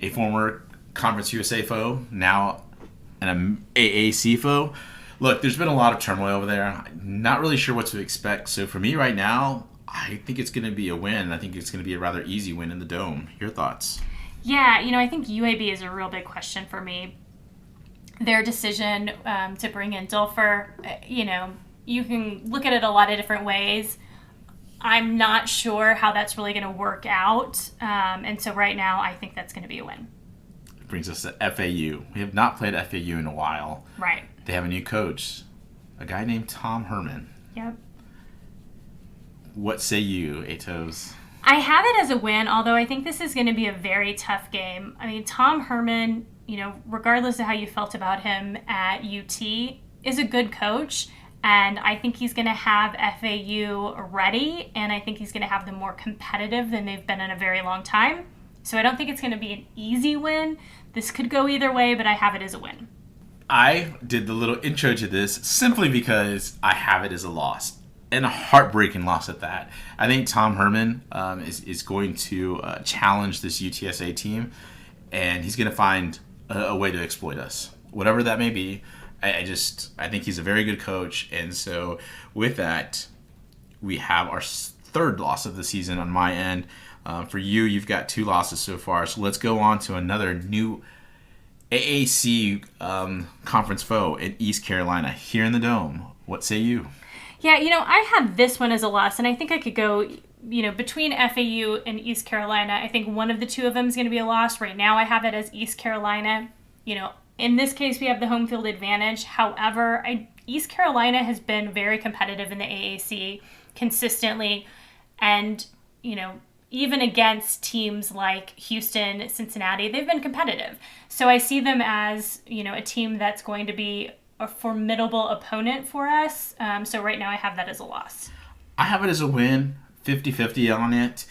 a former Conference USA foe, now an AAC foe. Look, there's been a lot of turmoil over there. I'm not really sure what to expect. So for me right now, I think it's going to be a win. I think it's going to be a rather easy win in the Dome. Your thoughts?
Yeah, I think UAB is a real big question for me. Their decision to bring in Dulfer, you can look at it a lot of different ways. I'm not sure how that's really going to work out. And so right now, I think that's going to be a win.
It brings us to FAU. We have not played FAU in a while.
Right.
They have a new coach, a guy named Tom Herman.
Yep.
What say you, Atos?
I have it as a win, although I think this is going to be a very tough game. I mean, Tom Herman, regardless of how you felt about him at UT, is a good coach. And I think he's going to have FAU ready, and I think he's going to have them more competitive than they've been in a very long time. So I don't think it's going to be an easy win. This could go either way, but I have it as a win.
I did the little intro to this simply because I have it as a loss, and a heartbreaking loss at that. I think Tom Herman is going to challenge this UTSA team, and he's going to find a way to exploit us, whatever that may be. I think he's a very good coach, and so with that, we have our third loss of the season on my end. For you, you've got 2 losses so far, so let's go on to another new AAC conference foe in East Carolina here in the Dome. What say you?
Yeah, I have this one as a loss, and I think I could go, between FAU and East Carolina. I think one of the two of them is going to be a loss. Right now I have it as East Carolina. In this case, we have the home field advantage. However, East Carolina has been very competitive in the AAC consistently, and, even against teams like Houston, Cincinnati, they've been competitive. So I see them as, a team that's going to be a formidable opponent for us. So right now I have that as a loss.
I have it as a win, 50-50 on it.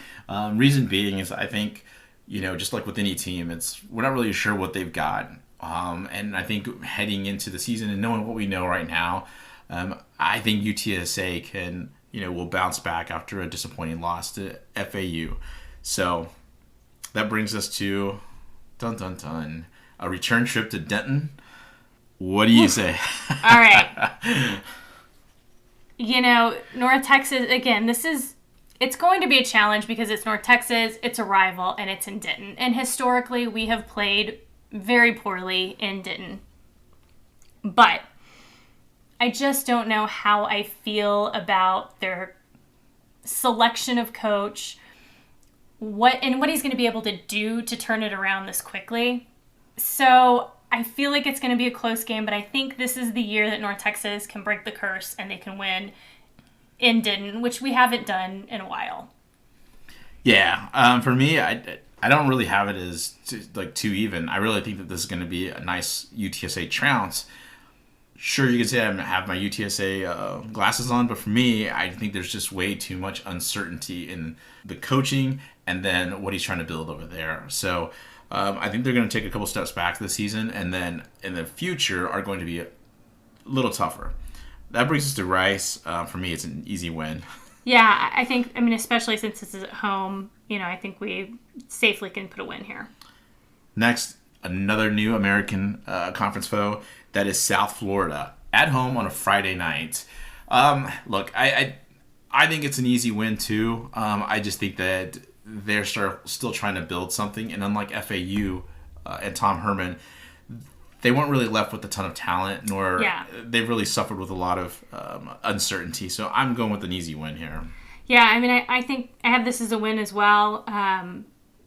Reason being is I think, just like with any team, we're not really sure what they've got. And I think heading into the season and knowing what we know right now, I think UTSA can, will bounce back after a disappointing loss to FAU. So that brings us to, a return trip to Denton. What do you say?
All right. North Texas, again, it's going to be a challenge because it's North Texas, it's a rival, and it's in Denton. And historically, we have played very poorly in Denton. But I just don't know how I feel about their selection of coach, what he's going to be able to do to turn it around this quickly. So I feel like it's going to be a close game, but I think this is the year that North Texas can break the curse and they can win in Denton, which we haven't done in a while.
Yeah, for me, I don't really have it as too even. I really think that this is going to be a nice UTSA trounce. Sure, you can say I have my UTSA glasses on, but for me, I think there's just way too much uncertainty in the coaching and then what he's trying to build over there. So I think they're going to take a couple steps back this season, and then in the future are going to be a little tougher. That brings us to Rice. For me, it's an easy win.
Yeah, I think, especially since this is at home, I think we safely can put a win here.
Next, another new American conference foe. That is South Florida at home on a Friday night. Look, I think it's an easy win too. I just think that they're still trying to build something, and unlike FAU and Tom Herman, they weren't really left with a ton of talent, nor they've really suffered with a lot of uncertainty. So I'm going with an easy win here.
Yeah, I think I have this as a win as well.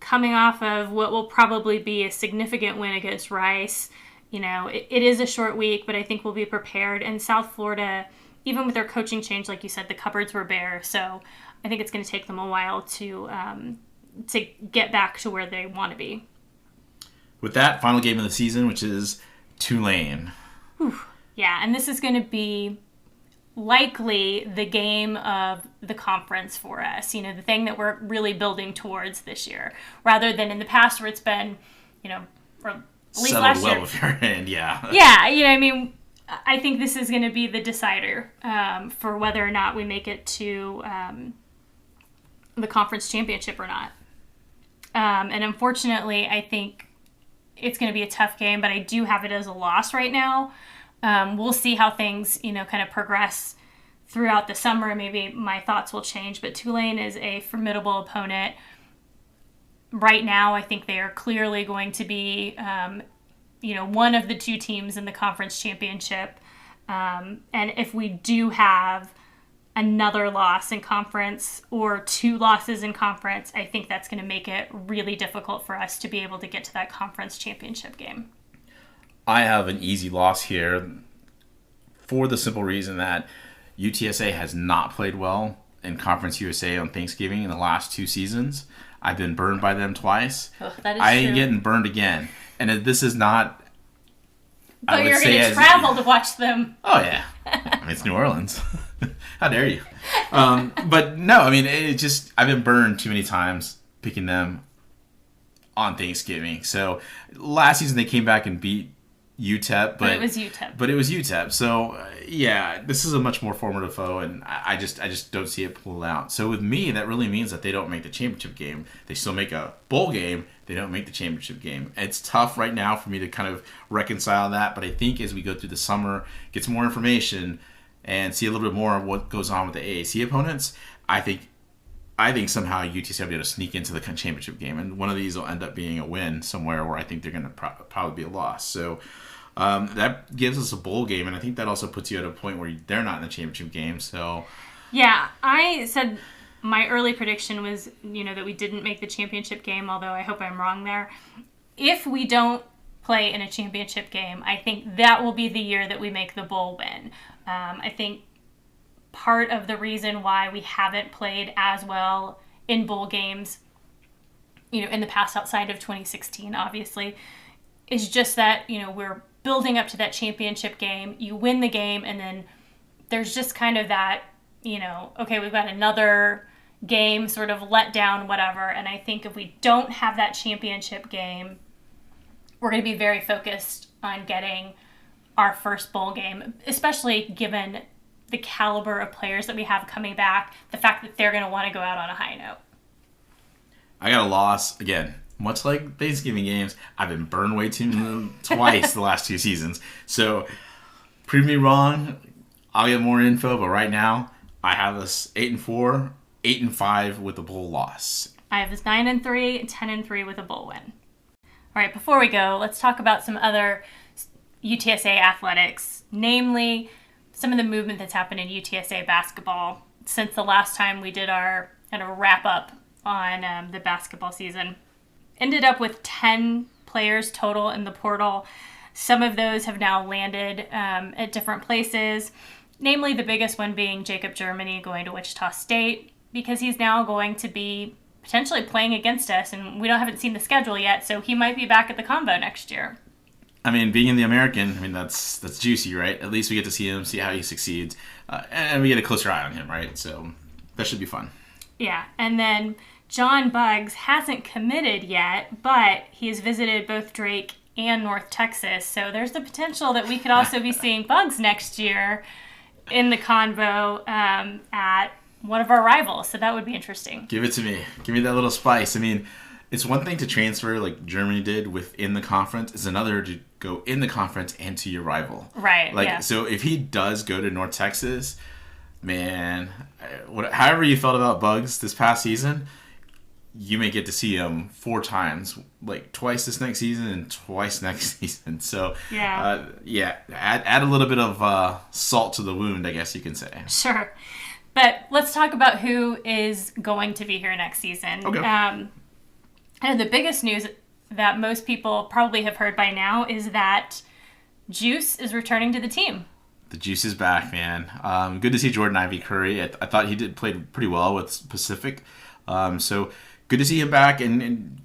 Coming off of what will probably be a significant win against Rice. It is a short week, but I think we'll be prepared. And South Florida, even with their coaching change, like you said, the cupboards were bare. So I think it's going to take them a while to get back to where they want to be.
With that, final game of the season, which is Tulane.
Whew. Yeah, and this is going to be likely the game of the conference for us. The thing that we're really building towards this year, rather than in the past where it's been, or at least last year.
With your hand, yeah.
Yeah, I think this is going to be the decider for whether or not we make it to the conference championship or not. And unfortunately, I think it's going to be a tough game, but I do have it as a loss right now. We'll see how things, kind of progress throughout the summer. Maybe my thoughts will change, but Tulane is a formidable opponent. Right now, I think they are clearly going to be, one of the two teams in the conference championship. And if we do have another loss in conference or two losses in conference, I think that's going to make it really difficult for us to be able to get to that conference championship game.
I have an easy loss here for the simple reason that UTSA has not played well in Conference USA on Thanksgiving in the last two seasons. I've been burned by them twice.
Oh, that is
I
true.
ain't getting burned again. And this is not...
But you're going to travel to watch them.
Oh, yeah. It's New Orleans. How dare you? But no, it just... I've been burned too many times picking them on Thanksgiving. So last season they came back and beat UTEP, but
it was UTEP.
But it was UTEP. So yeah, this is a much more formative foe, and I just don't see it pulled out. So with me, that really means that they don't make the championship game. They still make a bowl game. They don't make the championship game. It's tough right now for me to kind of reconcile that, but I think as we go through the summer, get some more information, and see a little bit more of what goes on with the AAC opponents, I think somehow UTSA will be able to sneak into the championship game, and one of these will end up being a win somewhere where I think they're going to probably be a loss. So that gives us a bowl game, and I think that also puts you at a point where they're not in the championship game. So
yeah, I said my early prediction was that we didn't make the championship game, although I hope I'm wrong there. If we don't play in a championship game, I think that will be the year that we make the bowl win. I think part of the reason why we haven't played as well in bowl games, in the past outside of 2016, obviously, is just that, we're building up to that championship game. You win the game, and then there's just kind of that, okay, we've got another game sort of let down, whatever. And I think if we don't have that championship game, we're going to be very focused on getting our first bowl game, especially given the caliber of players that we have coming back, the fact that they're going to want to go out on a high note.
I got a loss. Again, much like Thanksgiving games, I've been burned way too many twice the last 2 seasons. So, prove me wrong. I'll get more info, but right now I have us 8-4, 8-5 with a bowl loss.
I have us 9-3, 10-3 with a bowl win. All right, before we go, let's talk about some other UTSA athletics, namely some of the movement that's happened in UTSA basketball since the last time we did our kind of wrap up on the basketball season. Ended up with 10 players total in the portal. Some of those have now landed at different places, namely the biggest one being Jacob Germany going to Wichita State, because he's now going to be potentially playing against us, and we haven't seen the schedule yet, so he might be back at the combo next year.
I mean, being in the American, that's juicy, right? At least we get to see him, see how he succeeds, and we get a closer eye on him, right? So that should be fun.
Yeah, and then John Buggs hasn't committed yet, but he has visited both Drake and North Texas, so there's the potential that we could also be seeing Buggs next year in the convo at one of our rivals, so that would be interesting.
Give it to me. Give me that little spice. I mean, it's one thing to transfer like Germany did within the conference. It's another to go in the conference and to your rival.
Right, yeah.
So if he does go to North Texas, man, however you felt about Buggs this past season, you may get to see him 4 times, like twice this next season and twice next season. So, add a little bit of salt to the wound, I guess you can say.
Sure. But let's talk about who is going to be here next season.
Okay.
And the biggest news that most people probably have heard by now is that Juice is returning to the team.
The Juice is back, man. Good to see Jordan Ivy Curry. I thought he played pretty well with Pacific. So good to see him back. And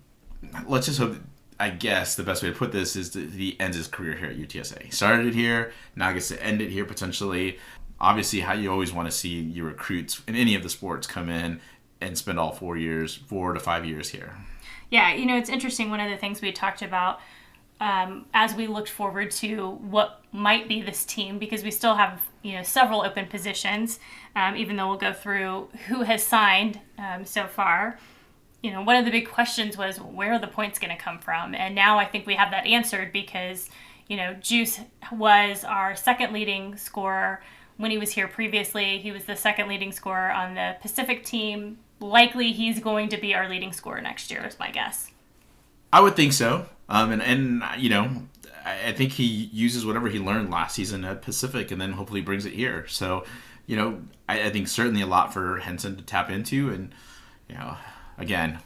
let's just hope, I guess the best way to put this is that he ends his career here at UTSA. He started it here, now gets to end it here potentially. Obviously, how you always want to see your recruits in any of the sports come in and spend all 4 to 5 years here.
Yeah, it's interesting. One of the things we talked about as we looked forward to what might be this team, because we still have several open positions, even though we'll go through who has signed so far. One of the big questions was, where are the points going to come from? And now I think we have that answered, because Juice was our second leading scorer when he was here previously. He was the second leading scorer on the Pacific team. Likely he's going to be our leading scorer next year, is my guess.
I would think so. And I think he uses whatever he learned last season at Pacific and then hopefully brings it here. So, I think certainly a lot for Henson to tap into. And, again,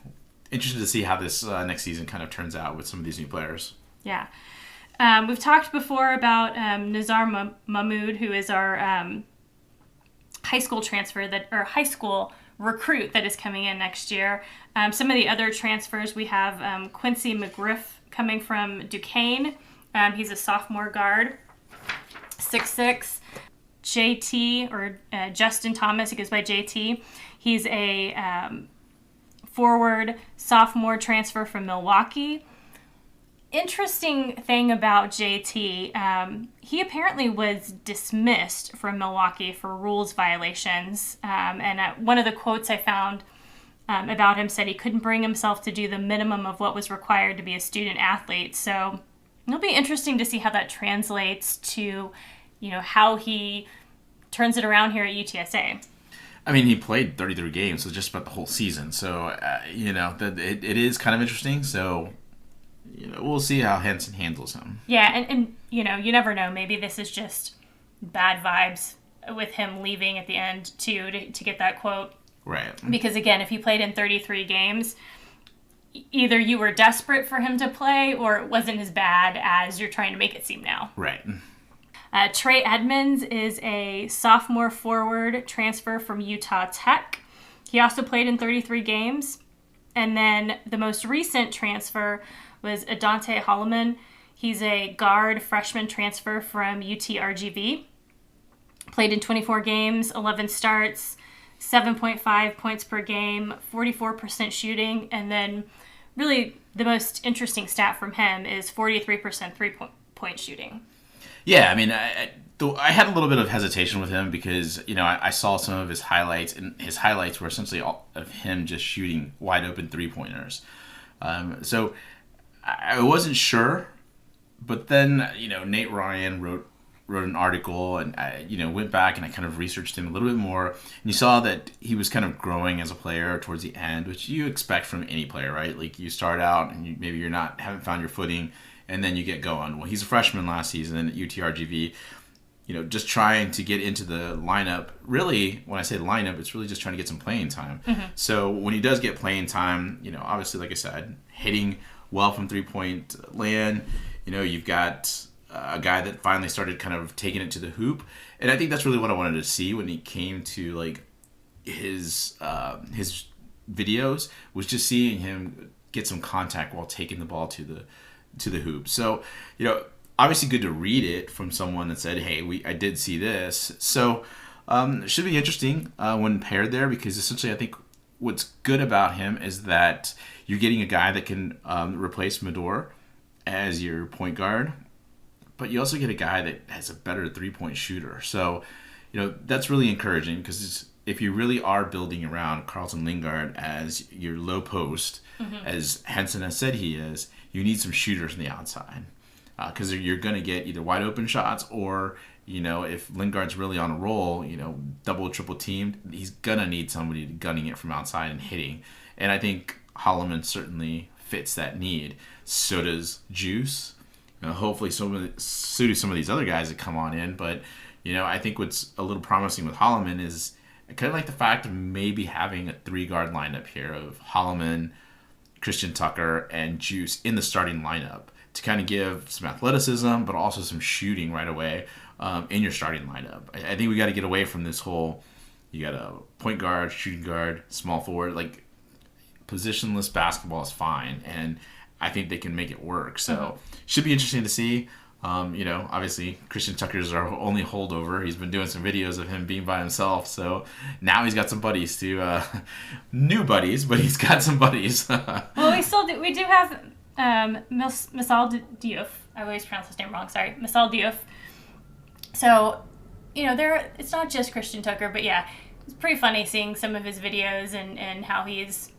interested to see how this next season kind of turns out with some of these new players.
Yeah. We've talked before about Nazar Mahmood, who is our high school high school recruit that is coming in next year. Some of the other transfers, we have Quincy McGriff coming from Duquesne. He's a sophomore guard, 6'6". JT, or Justin Thomas, he goes by JT. He's a forward sophomore transfer from Milwaukee. Interesting thing about JT, he apparently was dismissed from Milwaukee for rules violations. And one of the quotes I found about him said he couldn't bring himself to do the minimum of what was required to be a student athlete. So it'll be interesting to see how that translates to, how he turns it around here at UTSA.
I mean, he played 33 games, so just about the whole season. So, it is kind of interesting. So, we'll see how Henson handles him.
Yeah, and you never know. Maybe this is just bad vibes with him leaving at the end, too, to get that quote.
Right.
Because, again, if he played in 33 games, either you were desperate for him to play or it wasn't as bad as you're trying to make it seem now.
Right.
Trey Edmonds is a sophomore forward transfer from Utah Tech. He also played in 33 games. And then the most recent transfer was Adante Holloman. He's a guard freshman transfer from UTRGV. Played in 24 games, 11 starts, 7.5 points per game, 44% shooting, and then really the most interesting stat from him is 43% three-point shooting.
Yeah, I mean, I had a little bit of hesitation with him because, I saw some of his highlights, and his highlights were essentially all of him just shooting wide open three-pointers. So I wasn't sure, but then Nate Ryan wrote an article, and I went back and I kind of researched him a little bit more, and you saw that he was kind of growing as a player towards the end, which you expect from any player, right? Like you start out and maybe haven't found your footing, and then you get going. Well, he's a freshman last season at UTRGV. Just trying to get into the lineup. Really, when I say lineup, it's really just trying to get some playing time. Mm-hmm. So when he does get playing time, obviously, like I said, hitting well from 3-point land. You've got a guy that finally started kind of taking it to the hoop, and I think that's really what I wanted to see when he came to like his videos, was just seeing him get some contact while taking the ball to the hoop. So obviously good to read it from someone that said, hey, I did see this. So it should be interesting when paired there, because essentially I think what's good about him is that you're getting a guy that can replace Medor as your point guard, but you also get a guy that has a better 3-point shooter. So, that's really encouraging, because if you really are building around Carlton Lingard as your low post, as Henson has said he is, you need some shooters on the outside. Because you're going to get either wide open shots, or, if Lingard's really on a roll, double, triple teamed, he's going to need somebody gunning it from outside and hitting. And I think Holloman certainly fits that need. So does Juice. Hopefully so do some of these other guys that come on in. But, I think what's a little promising with Holloman is I kind of like the fact of maybe having a 3-guard lineup here of Holloman, Christian Tucker, and Juice in the starting lineup, to kind of give some athleticism, but also some shooting right away in your starting lineup. I think we got to get away from this whole, you got a point guard, shooting guard, small forward. Like, positionless basketball is fine, and I think they can make it work. So should be interesting to see. Obviously Christian Tucker's our only holdover. He's been doing some videos of him being by himself. So now he's got some buddies new buddies, but he's got some buddies.
Well, we do have Masal Diouf. I always pronounce his name wrong. Sorry, Masal Diouf. So, it's not just Christian Tucker, but yeah, it's pretty funny seeing some of his videos and how he's,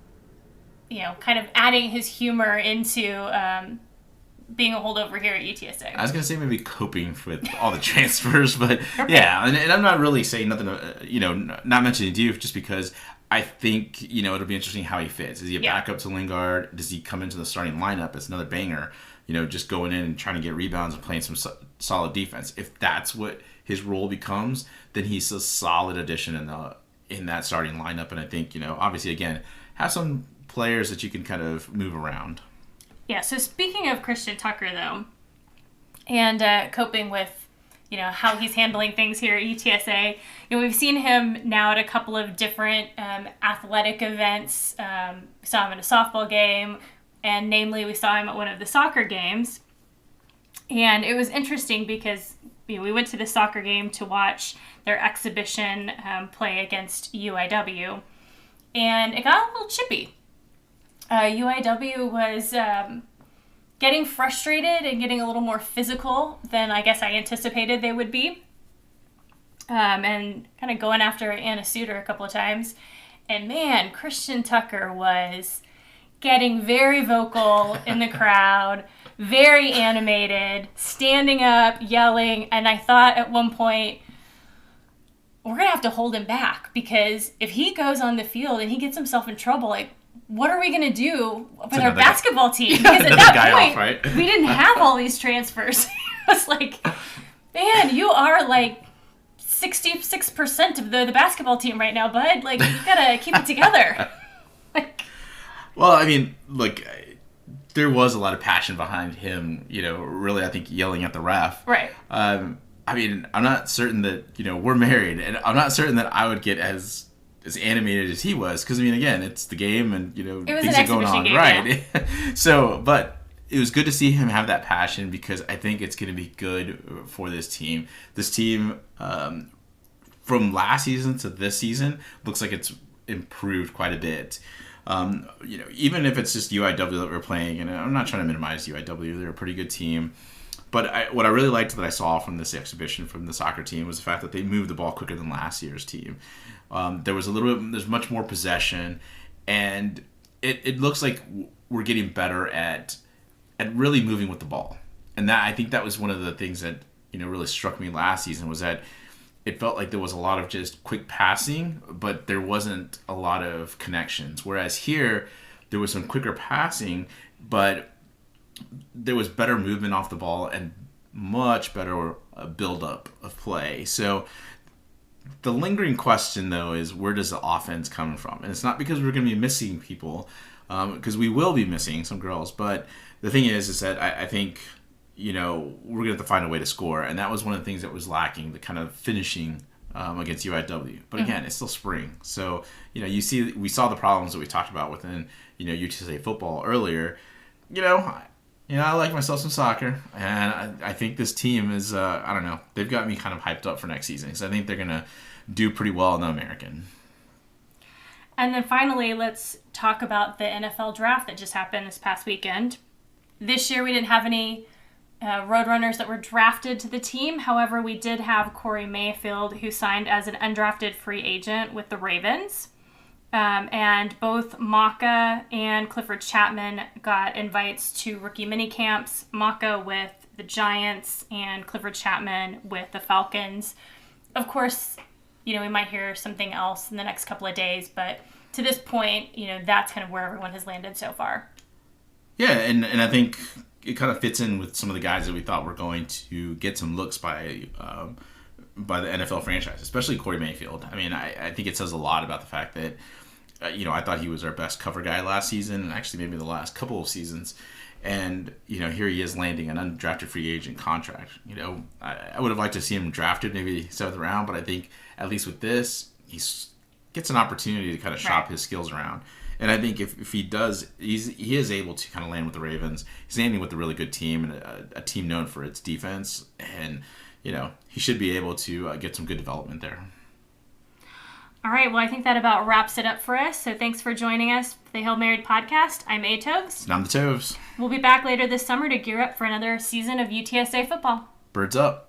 kind of adding his humor into being a holdover here at UTSA.
I was going to say maybe coping with all the transfers, but yeah, and I'm not really saying nothing, not mentioning Diouf, just because I think, it'll be interesting how he fits. Is he a backup to Lingard? Does he come into the starting lineup? It's another banger, just going in and trying to get rebounds and playing some solid defense. If that's what his role becomes, then he's a solid addition in that starting lineup. And I think, obviously, again, have some players that you can kind of move around.
Yeah, so speaking of Christian Tucker, though, and coping with how he's handling things here at UTSA. We've seen him now at a couple of different athletic events. We saw him at a softball game, and namely we saw him at one of the soccer games. And it was interesting because we went to the soccer game to watch their exhibition play against UIW, and it got a little chippy. UIW was getting frustrated and getting a little more physical than I guess I anticipated they would be. And kind of going after Anna Suter a couple of times. And man, Christian Tucker was getting very vocal in the crowd, very animated, standing up, yelling. And I thought at one point, we're going to have to hold him back, because if he goes on the field and he gets himself in trouble, like, what are we going to do with our basketball team? Because at that point,
right?
We didn't have all these transfers. It was like, man, you are like 66% of the basketball team right now, bud. Like, you got to keep it together.
Well, I mean, look, there was a lot of passion behind him, really, I think, yelling at the ref.
Right.
I mean, I'm not certain that, we're married, and I'm not certain that I would get as animated as he was, because I mean, again, it's the game, and things are going on,
game,
right?
Yeah.
So, but it was good to see him have that passion, because I think it's going to be good for this team. This team, from last season to this season, looks like it's improved quite a bit. Even if it's just UIW that we're playing, and I'm not trying to minimize UIW, they're a pretty good team. But what I really liked that I saw from this exhibition from the soccer team was the fact that they moved the ball quicker than last year's team. There's much more possession, and it looks like we're getting better at really moving with the ball. And that, I think that was one of the things that, really struck me last season, was that it felt like there was a lot of just quick passing, but there wasn't a lot of connections. Whereas here, there was some quicker passing, but there was better movement off the ball and much better build-up of play. So the lingering question, though, is where does the offense come from? And it's not because we're going to be missing people, because we will be missing some girls. But the thing is that I think, we're going to have to find a way to score. And that was one of the things that was lacking, the kind of finishing against UIW. But again, it's still spring. So, we saw the problems that we talked about within, UTSA football earlier. I like myself some soccer, and I think this team is, I don't know, they've got me kind of hyped up for next season, because I think they're going to do pretty well in the American.
And then finally, let's talk about the NFL draft that just happened this past weekend. This year, we didn't have any Roadrunners that were drafted to the team. However, we did have Corey Mayfield, who signed as an undrafted free agent with the Ravens. And both Maka and Clifford Chapman got invites to rookie mini camps. Maka with the Giants and Clifford Chapman with the Falcons. Of course, we might hear something else in the next couple of days, but to this point, that's kind of where everyone has landed so far.
Yeah, and I think it kind of fits in with some of the guys that we thought were going to get some looks by the NFL franchise, especially Corey Mayfield. I mean, I think it says a lot about the fact that, I thought he was our best cover guy last season, and actually maybe the last couple of seasons. And, here he is landing an undrafted free agent contract. I would have liked to see him drafted maybe 7th round, but I think at least with this, he gets an opportunity to kind of shop his skills around. And I think if he does, he is able to kind of land with the Ravens. He's landing with a really good team, and a team known for its defense. And, he should be able to get some good development there.
All right, well, I think that about wraps it up for us. So thanks for joining us for the Hail Married podcast. I'm Atoves.
And I'm the Toves.
We'll be back later this summer to gear up for another season of UTSA football.
Birds up.